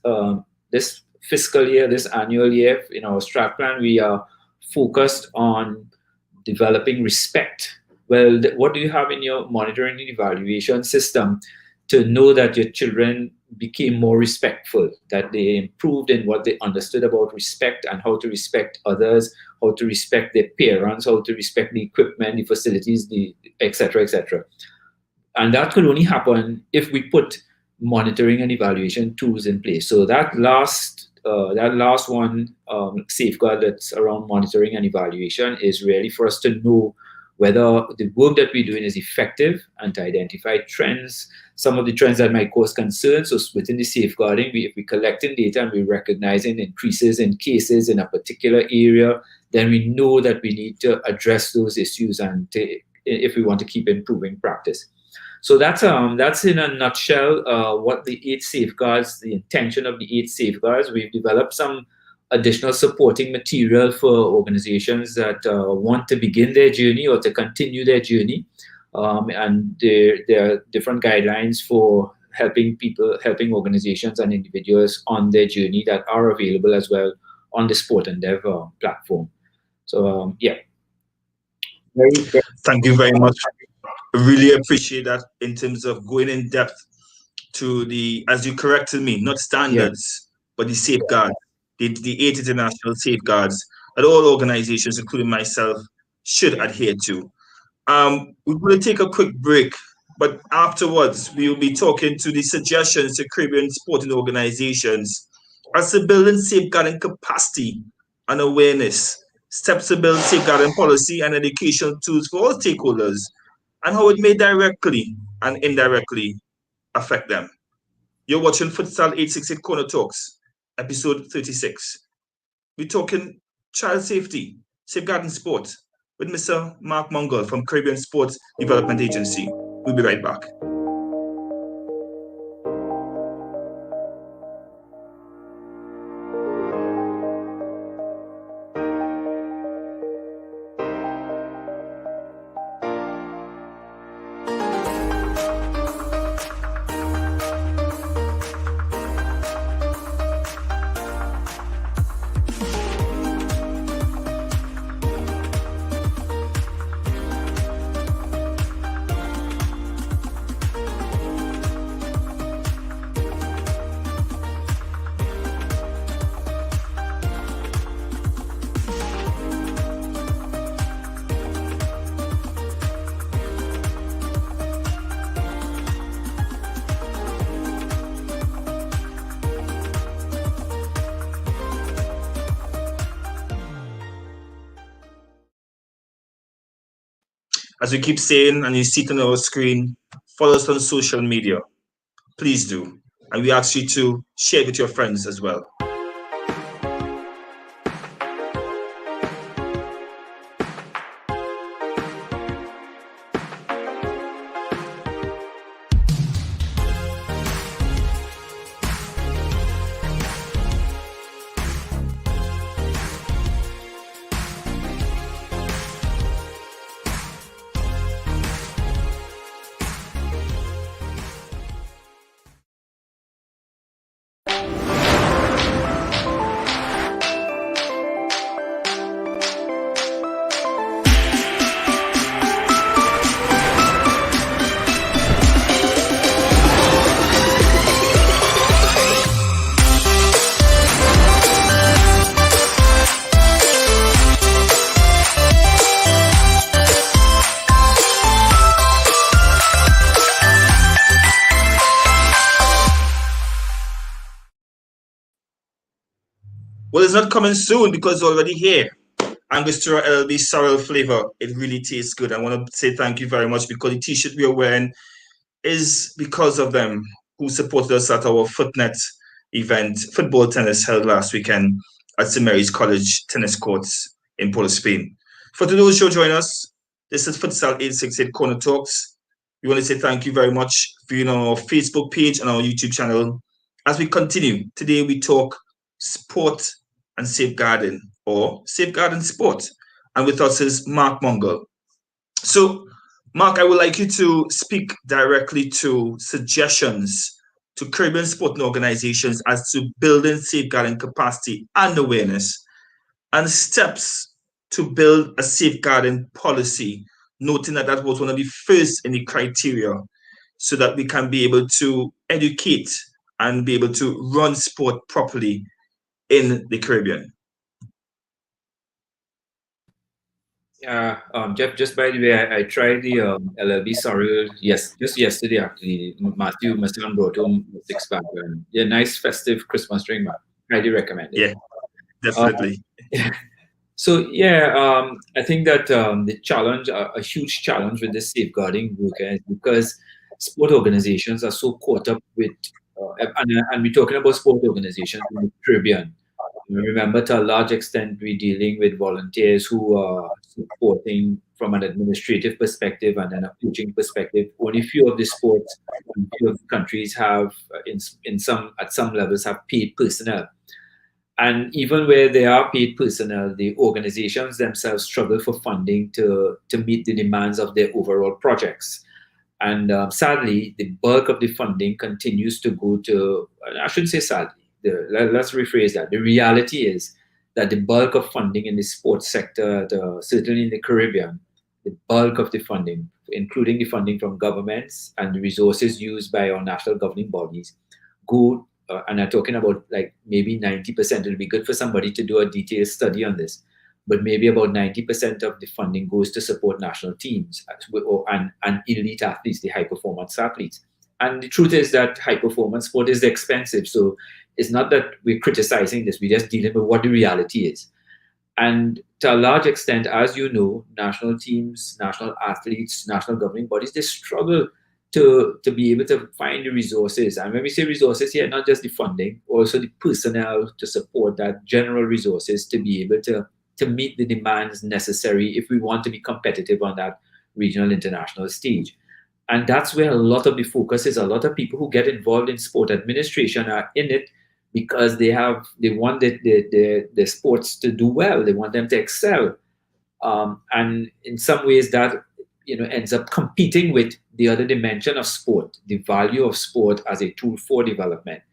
this fiscal year, this annual year, in our strat plan, we are focused on developing respect. Well, what do you have in your monitoring and evaluation system to know that your children became more respectful, that they improved in what they understood about respect and how to respect others, how to respect their parents, how to respect the equipment, the facilities, the et cetera, and that could only happen if we put monitoring and evaluation tools in place. So that last one, safeguard that's around monitoring and evaluation, is really for us to know whether the work that we're doing is effective and to identify trends, some of the trends that might cause concern. So within the safeguarding, if we're collecting data and we're recognizing increases in cases in a particular area, then we know that we need to address those issues and if we want to keep improving practice. So that's in a nutshell what the 8 safeguards, the intention of the 8 safeguards. We've developed some additional supporting material for organizations that want to begin their journey or to continue their journey. And there are different guidelines for helping organizations and individuals on their journey that are available as well on the Sport Endeavor platform. So, yeah. Thank you very much. Really appreciate that in terms of going in depth to the, as you corrected me, not standards, but the safeguards, the 8 international safeguards that all organizations, including myself, should adhere to. We're going to take a quick break, but afterwards, we will be talking to the suggestions to Caribbean sporting organizations as to building safeguarding capacity and awareness, steps to build safeguarding policy and educational tools for all stakeholders, and how it may directly and indirectly affect them. You're watching Futsal868 Corner Talks, episode 36. We're talking child safety, safeguarding sport, with Mr. Mark Mungal from Caribbean Sports Development Agency. We'll be right back. As we keep saying, and you see it on our screen, follow us on social media. Please do. And we ask you to share it with your friends as well. Well, it's not coming soon because it's already here. Angostura LLB sorrel flavor. It really tastes good. I want to say thank you very much because the t-shirt we are wearing is because of them who supported us at our Footnet event, football tennis held last weekend at St. Mary's College tennis courts in Port of Spain. For those who join us, this is Futsal868 Corner Talks. We want to say thank you very much for being on our Facebook page and our YouTube channel. As we continue, today we talk sport and safeguarding, or safeguarding sport. And with us is Mark Mungal. So, Mark, I would like you to speak directly to suggestions to Caribbean sporting organizations as to building safeguarding capacity and awareness, and steps to build a safeguarding policy, noting that that was one of the first in the criteria, so that we can be able to educate and be able to run sport properly in the Caribbean. Yeah, Jeff, just by the way, I tried the LLB sorrel, yes, just yesterday actually. Matthew, my son, brought home a 6-pack. And yeah, nice festive Christmas drink, man. Highly recommend it. Yeah, definitely. So yeah, I think that the challenge, a huge challenge with this safeguarding work is because sport organizations are so caught up with, and we're talking about sport organizations in the Caribbean. Remember, to a large extent, we're dealing with volunteers who are supporting from an administrative perspective and then a coaching perspective. Only few of the sports, few of the countries have, at some levels, have paid personnel. And even where they are paid personnel, the organizations themselves struggle for funding to meet the demands of their overall projects. And sadly, the bulk of the funding continues to go to, I shouldn't say sadly, let's rephrase that. The reality is that the bulk of funding in the sports sector, certainly in the Caribbean, the bulk of the funding, including the funding from governments and the resources used by our national governing bodies, go, and I'm talking about like maybe 90%. It'll be good for somebody to do a detailed study on this, but maybe about 90% of the funding goes to support national teams and elite athletes, the high performance athletes. And the truth is that high performance sport is expensive. So it's not that we're criticizing this, we're just dealing with what the reality is. And to a large extent, as you know, national teams, national athletes, national governing bodies, they struggle to be able to find the resources. And when we say resources here, not just the funding, also the personnel to support that, general resources to be able to meet the demands necessary if we want to be competitive on that regional international stage. And that's where a lot of the focus is. A lot of people who get involved in sport administration are in it because they want the sports to do well. They want them to excel. And in some ways that ends up competing with the other dimension of sport, the value of sport as a tool for development.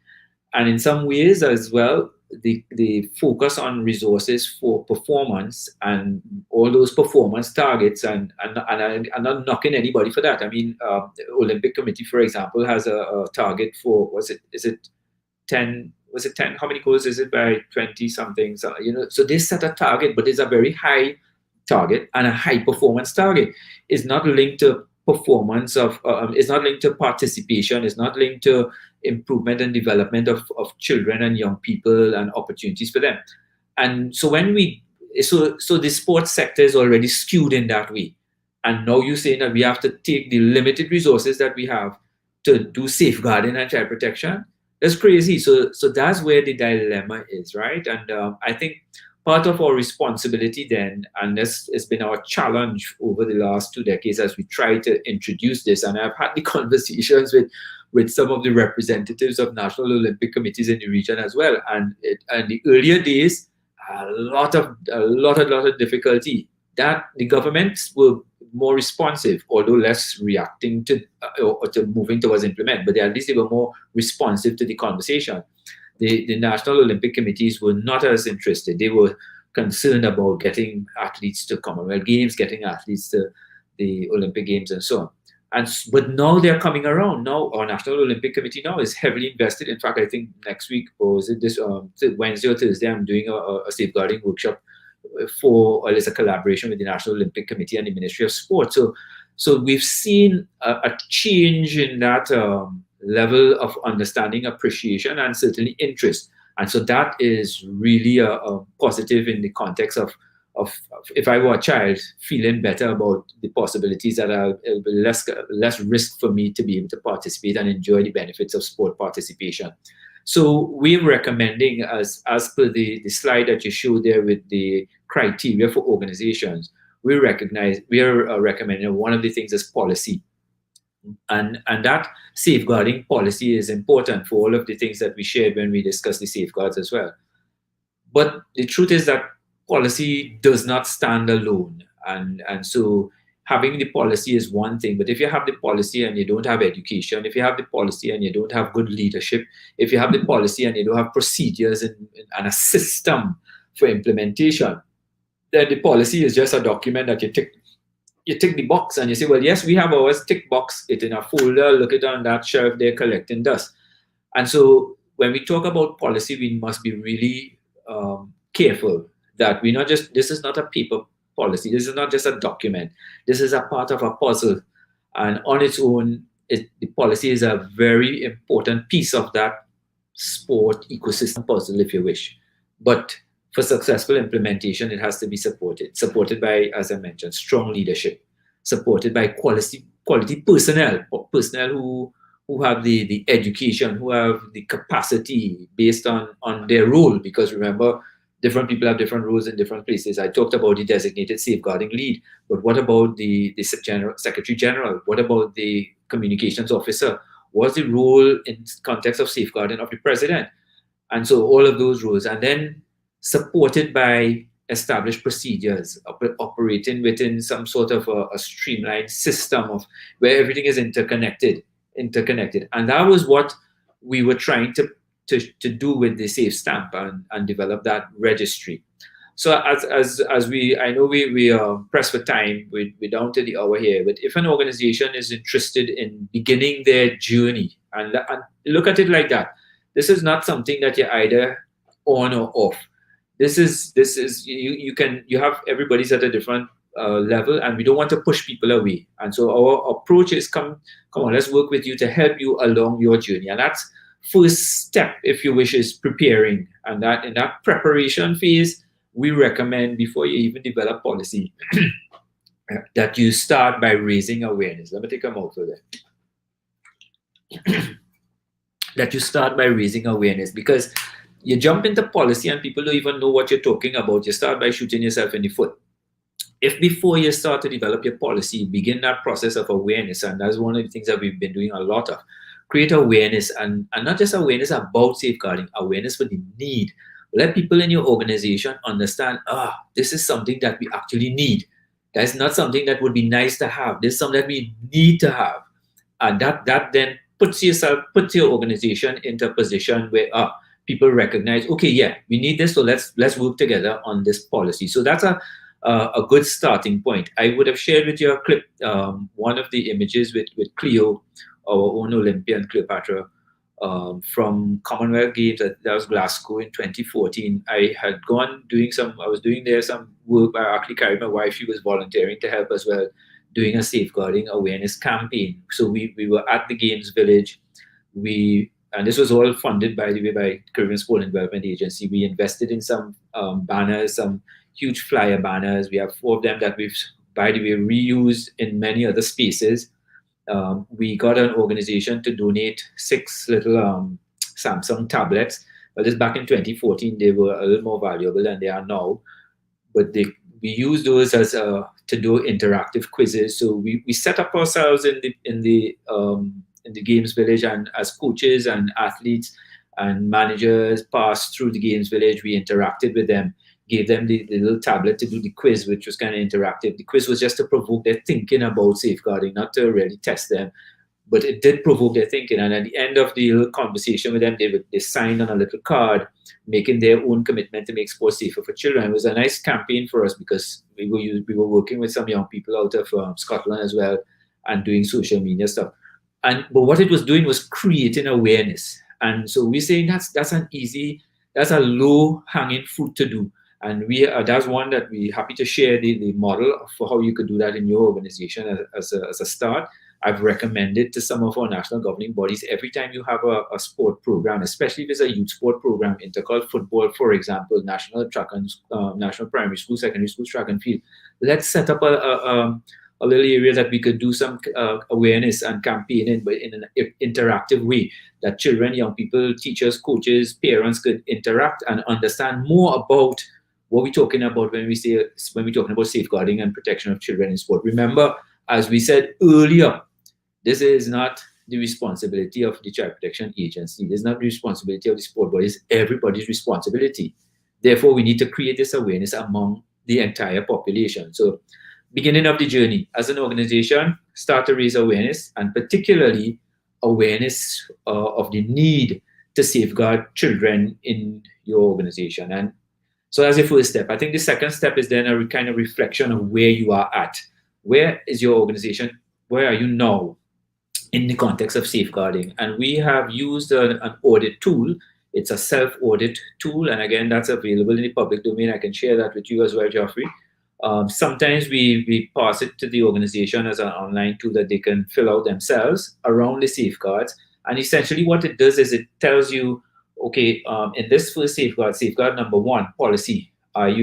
And in some ways as well, the focus on resources for performance and all those performance targets, and I'm not knocking anybody for that. I mean, the Olympic Committee, for example, has a target for, is it 10? Was it 10? How many goals is it by 20 something? So, so they set a target, but it's a very high target and a high performance target. It's not linked to performance it's not linked to participation. It's not linked to improvement and development of children and young people and opportunities for them. And so so the sports sector is already skewed in that way. And now you're saying that we have to take the limited resources that we have to do safeguarding and child protection. That's crazy. So that's where the dilemma is, right? And I think part of our responsibility then, and this has been our challenge over the last 2 decades as we try to introduce this, and I've had the conversations with some of the representatives of national Olympic committees in the region as well. And the earlier days, a lot of difficulty. That the governments were more responsive, although less reacting to or to moving towards implement, but at least they were more responsive to the conversation. The National Olympic Committees were not as interested. They were concerned about getting athletes to Commonwealth Games, getting athletes to the Olympic Games, and so on. But now they're coming around. Now our National Olympic Committee now is heavily invested. In fact, I think next week, or is it this Wednesday or Thursday, I'm doing a safeguarding workshop it's a collaboration with the National Olympic Committee and the Ministry of Sport. So we've seen a change in that level of understanding, appreciation, and certainly interest. And so that is really a positive in the context of if I were a child, feeling better about the possibilities that are less risk for me to be able to participate and enjoy the benefits of sport participation. So we're recommending, as per the slide that you showed there with the criteria for organizations, we are recommending one of the things is policy. And that safeguarding policy is important for all of the things that we shared when we discussed the safeguards as well. But the truth is that policy does not stand alone. And so having the policy is one thing, but if you have the policy and you don't have education, if you have the policy and you don't have good leadership, if you have the policy and you don't have procedures and a system for implementation, then the policy is just a document that you tick the box and you say, well, yes, we have ours, tick box it in a folder, look it on that shelf, they're collecting dust. And so when we talk about policy, we must be really careful that this is not a paper policy. This is not just a document. This is a part of a puzzle. And on its own, the policy is a very important piece of that sport ecosystem puzzle, if you wish. But for successful implementation, it has to be supported by, as I mentioned, strong leadership, supported by quality personnel who have the education, who have the capacity based on their role. Because remember, different people have different roles in different places. I talked about the designated safeguarding lead, but what about the Secretary General? What about the communications officer? What's the role in context of safeguarding of the president? And so all of those roles, and then supported by established procedures, operating within some sort of a streamlined system of where everything is interconnected. And that was what we were trying to do with the Safe Stamp and develop that registry. So as we, I know we are pressed for time, we're down to the hour here, but if an organization is interested in beginning their journey, and look at it like that, this is not something that you're either on or off. This is you have everybody's at a different level, and we don't want to push people away. And so our approach is come on, let's work with you to help you along your journey. And that's first step, if you wish, is preparing. And that in that preparation phase, we recommend before you even develop policy that you start by raising awareness. Let me take a mouthful there. That you start by raising awareness, because you jump into policy and people don't even know what you're talking about. You start by shooting yourself in the foot. If before you start to develop your policy, begin that process of awareness, and that's one of the things that we've been doing a lot of, create awareness, and not just awareness about safeguarding, awareness for the need. Let people in your organization understand, this is something that we actually need. That's not something that would be nice to have. This is something that we need to have. And that then puts your organization into a position where people recognize, okay, yeah, we need this, so let's work together on this policy. So that's a good starting point. I would have shared with you a clip, one of the images with Cleo, our own Olympian Cleopatra, from Commonwealth Games. That was Glasgow in 2014. I was doing there some work. I actually carried my wife. She was volunteering to help as well, doing a safeguarding awareness campaign. So we were at the Games Village. And this was all funded, by the way, by Caribbean Sport and Development Agency. We invested in some banners, some huge flyer banners. We have 4 of them that we've by the way, reused in many other spaces. We got an organization to donate 6 little Samsung tablets. Well, this back in 2014, they were a little more valuable than they are now. But we use those as to do interactive quizzes. So we set up ourselves in the games village, and as coaches and athletes and managers passed through the games village, we interacted with them, gave them the little tablet to do the quiz, which was kind of interactive. The quiz was just to provoke their thinking about safeguarding, not to really test them, but it did provoke their thinking. And at the end of the little conversation with them, they signed on a little card, making their own commitment to make sports safer for children. It was a nice campaign for us because we were working with some young people out of Scotland as well, and doing social media stuff. But what it was doing was creating awareness. And so we're saying that's a low hanging fruit to do. And that's one that we're happy to share the model for how you could do that in your organization as a start. I've recommended to some of our national governing bodies, every time you have a sport program, especially if it's a youth sport program, intercol football, for example, national primary school, secondary school track and field, let's set up a little area that we could do some awareness and campaigning, but in an interactive way, that children, young people, teachers, coaches, parents could interact and understand more about what we're talking about when we're talking about safeguarding and protection of children in sport. Remember, as we said earlier, this is not the responsibility of the Child Protection Agency. This is not the responsibility of the sport bodies. Everybody's responsibility. Therefore, we need to create this awareness among the entire population. So, beginning of the journey, as an organization, start to raise awareness, and particularly awareness of the need to safeguard children in your organization. And so that's the first step. I think the second step is then a kind of reflection of where you are at. Where is your organization? Where are you now in the context of safeguarding? And we have used an audit tool. It's a self-audit tool. And again, that's available in the public domain. I can share that with you as well, Geoffrey. Sometimes we pass it to the organization as an online tool that they can fill out themselves around the safeguards. And essentially what it does is it tells you, okay, in this first safeguard number 1, policy, have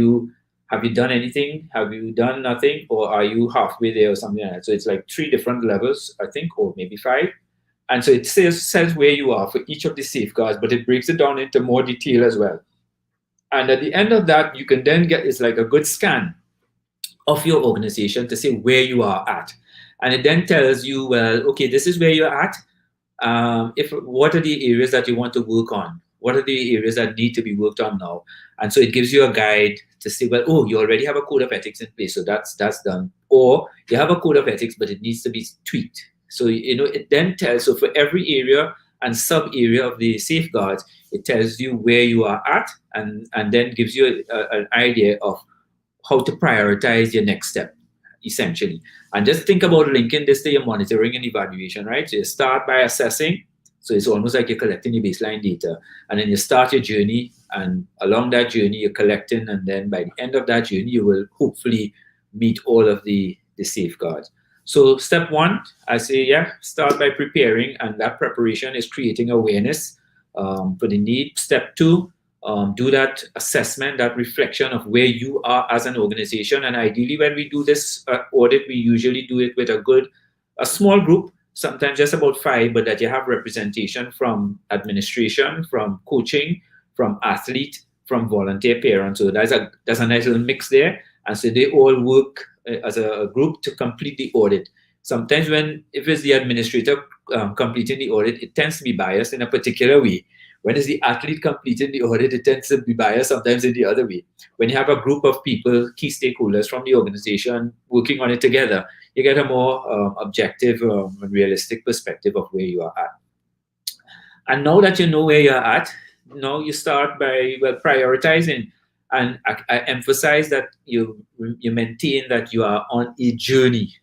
you done anything? Have you done nothing? Or are you halfway there or something like that? So it's like 3 different levels, I think, or maybe 5. And so it says where you are for each of the safeguards, but it breaks it down into more detail as well. And at the end of that, you can then get, it's like a good scan of your organization to say where you are at. And it then tells you, well, okay, this is where you're at. What are the areas that you want to work on? What are the areas that need to be worked on now? And so it gives you a guide to say, well, oh, you already have a code of ethics in place, so that's done. Or you have a code of ethics, but it needs to be tweaked. So, it then tells, so for every area and sub-area of the safeguards, it tells you where you are at, and then gives you an idea of how to prioritize your next step, essentially. And just think about linking this to your monitoring and evaluation, right? So you start by assessing. So it's almost like you're collecting your baseline data, and then you start your journey, and along that journey you're collecting, and then by the end of that journey you will hopefully meet all of the safeguards. So step 1, I say, start by preparing, and that preparation is creating awareness for the need. Step 2, do that assessment, that reflection of where you are as an organization. And ideally, when we do this audit, we usually do it with a small group, sometimes just about 5, but that you have representation from administration, from coaching, from athlete, from volunteer parents. So there's a nice little mix there. And so they all work as a group to complete the audit. Sometimes if it's the administrator completing the audit, it tends to be biased in a particular way. When it's the athlete completing the audit, it tends to be biased sometimes in the other way. When you have a group of people, key stakeholders from the organization working on it together, you get a more objective and realistic perspective of where you are at. And now that you know where you're at, now you start by prioritizing. And I emphasize that you maintain that you are on a journey.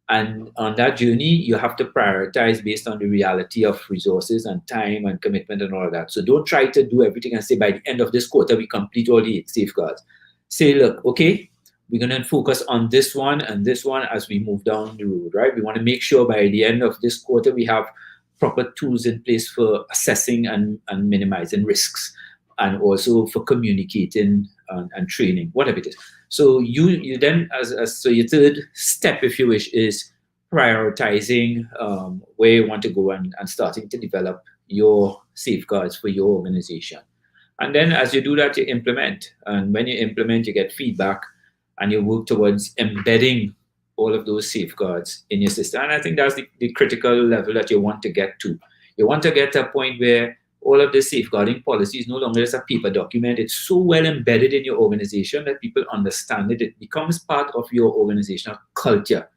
And on that journey, you have to prioritize based on the reality of resources and time and commitment and all of that. So don't try to do everything and say, by the end of this quarter, we complete all the 8 safeguards. Say, look, okay, we're going to focus on this one and this one as we move down the road, right? We want to make sure by the end of this quarter, we have proper tools in place for assessing and minimizing risks, and also for communicating and training, whatever it is. So you then, so your third step, if you wish, is prioritizing where you want to go and starting to develop your safeguards for your organization. And then as you do that, you implement. And when you implement, you get feedback and you work towards embedding all of those safeguards in your system. And I think that's the critical level that you want to get to. You want to get to a point where all of the safeguarding policy is no longer just a paper document. It's so well embedded in your organization that people understand it. It becomes part of your organizational culture.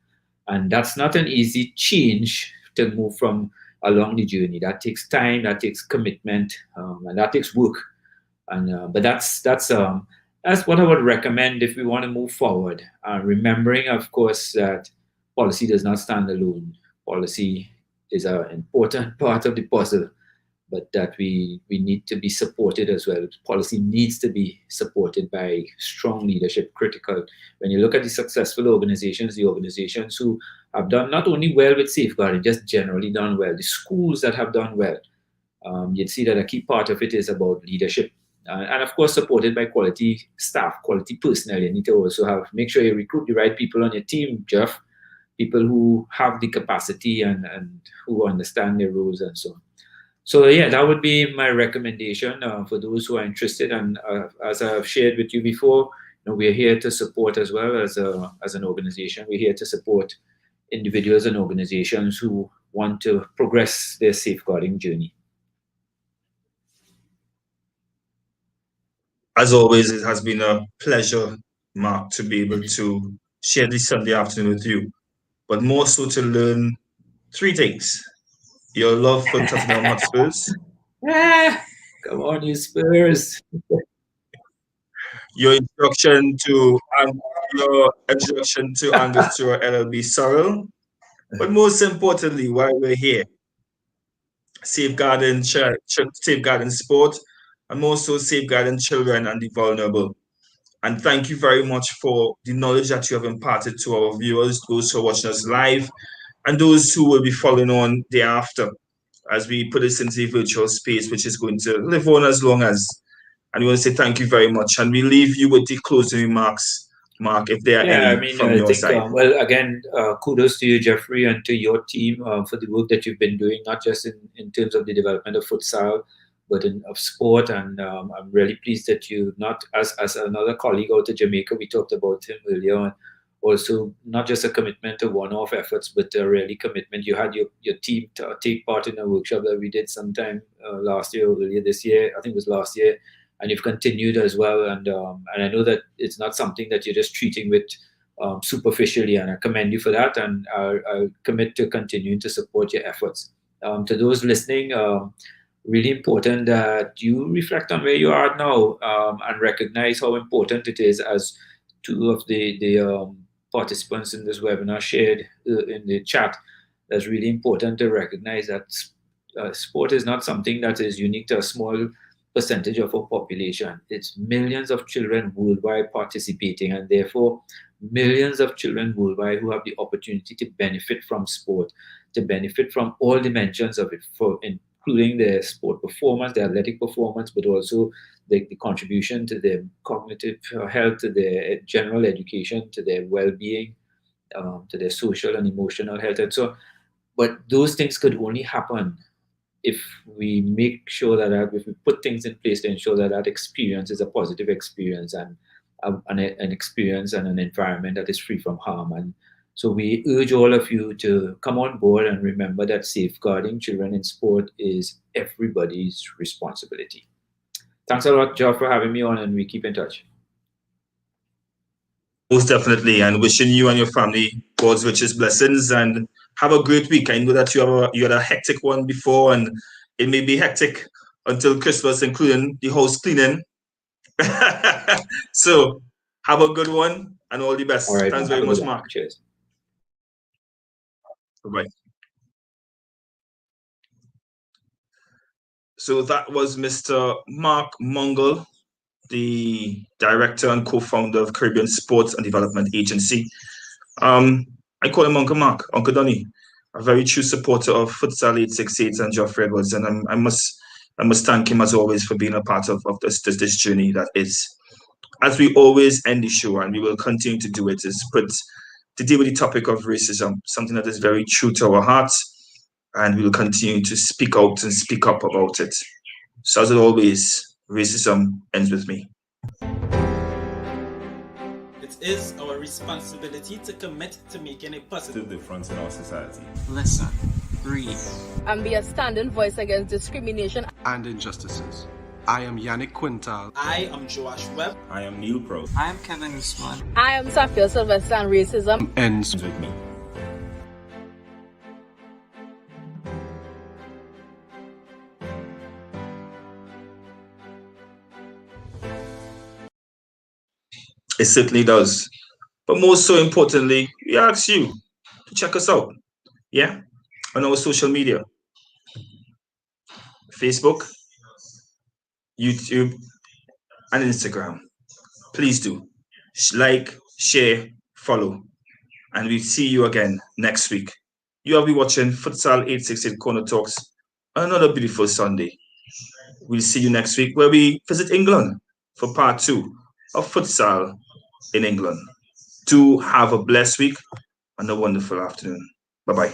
And that's not an easy change to move from along the journey. That takes time, that takes commitment, and that takes work. And but that's what I would recommend if we want to move forward. Remembering, of course, that policy does not stand alone. Policy is an important part of the puzzle, but that we need to be supported as well. Policy needs to be supported by strong leadership, critical. When you look at the successful organizations, the organizations who have done not only well with safeguarding, just generally done well, the schools that have done well, you'd see that a key part of it is about leadership. And of course, supported by quality staff, quality personnel. You need to also make sure you recruit the right people on your team, Jeff, people who have the capacity and who understand their roles and so on. So yeah, that would be my recommendation for those who are interested. And as I've shared with you before, we're here to support as well as an organization. We're here to support individuals and organizations who want to progress their safeguarding journey. As always, it has been a pleasure, Mark, to be able to share this Sunday afternoon with you, but more so to learn three things. Your love for Tottenham Hotspurs. Come on, you Spurs. Your introduction to Angostura LLB Sorrel. But most importantly, while we're here, safeguarding sport, and also safeguarding children and the vulnerable. And thank you very much for the knowledge that you have imparted to our viewers, those who are watching us live, and those who will be following on thereafter, as we put this into the virtual space, which is going to live on as long as. And we want to say thank you very much. And we leave you with the closing remarks, Mark, if there are any from your side. Well, again, kudos to you, Jeffrey, and to your team for the work that you've been doing, not just in terms of the development of futsal, but of sport. And I'm really pleased that you, not as another colleague out of Jamaica, we talked about him earlier on, also not just a commitment to one-off efforts, but a really commitment. You had your team to take part in a workshop that we did sometime earlier this year, I think it was last year, and you've continued as well. And I know that it's not something that you're just treating with superficially, and I commend you for that, and I'll commit to continuing to support your efforts. To those listening, really important that you reflect on where you are now and recognize how important it is, as two of the participants in this webinar shared in the chat. That's really important to recognize that sport is not something that is unique to a small percentage of our population. It's millions of children worldwide participating, and therefore millions of children worldwide who have the opportunity to benefit from sport, to benefit from all dimensions of it, including their sport performance, their athletic performance, but also the contribution to their cognitive health, to their general education, to their well-being, to their social and emotional health. And so, but those things could only happen if we make sure that if we put things in place to ensure that experience is a positive experience, and an experience and an environment that is free from harm. And so we urge all of you to come on board and remember that safeguarding children in sport is everybody's responsibility. Thanks a lot, Joe, for having me on, and we keep in touch. Most definitely, and wishing you and your family God's richest blessings, and have a great week. I know that you had a hectic one before, and it may be hectic until Christmas, including the house cleaning. So have a good one, and all the best. All right, thanks very much, Mark. Cheers. Bye-bye. So that was Mr. Mark Mungal, the director and co-founder of Caribbean Sports and Development Agency. I call him Uncle Mark, Uncle Donny, a very true supporter of Futsal868 and Geoffrey Edwards, and I must thank him as always for being a part of this journey that is. as we always end the show, and we will continue to do it, is put to deal with the topic of racism, something that is very true to our hearts, and we will continue to speak out and speak up about it. So as always, racism ends with me. It is our responsibility to commit to making a positive difference in our society. Listen, read, and be a standing voice against discrimination and injustices. I am Yannick Quintal. I am Joash Webb. I am Neil Pro. I am Kevin Usman. I am Safia Sylvester, and racism ends with me. It certainly does. But most so importantly, we ask you to check us out. Yeah? On our social media. Facebook, YouTube, and Instagram. Please do. Like, share, follow. And we'll see you again next week. You will be watching Futsal868 Corner Talks on another beautiful Sunday. We'll see you next week where we visit England for part 2 of Futsal in England. Do have a blessed week and a wonderful afternoon. Bye-bye.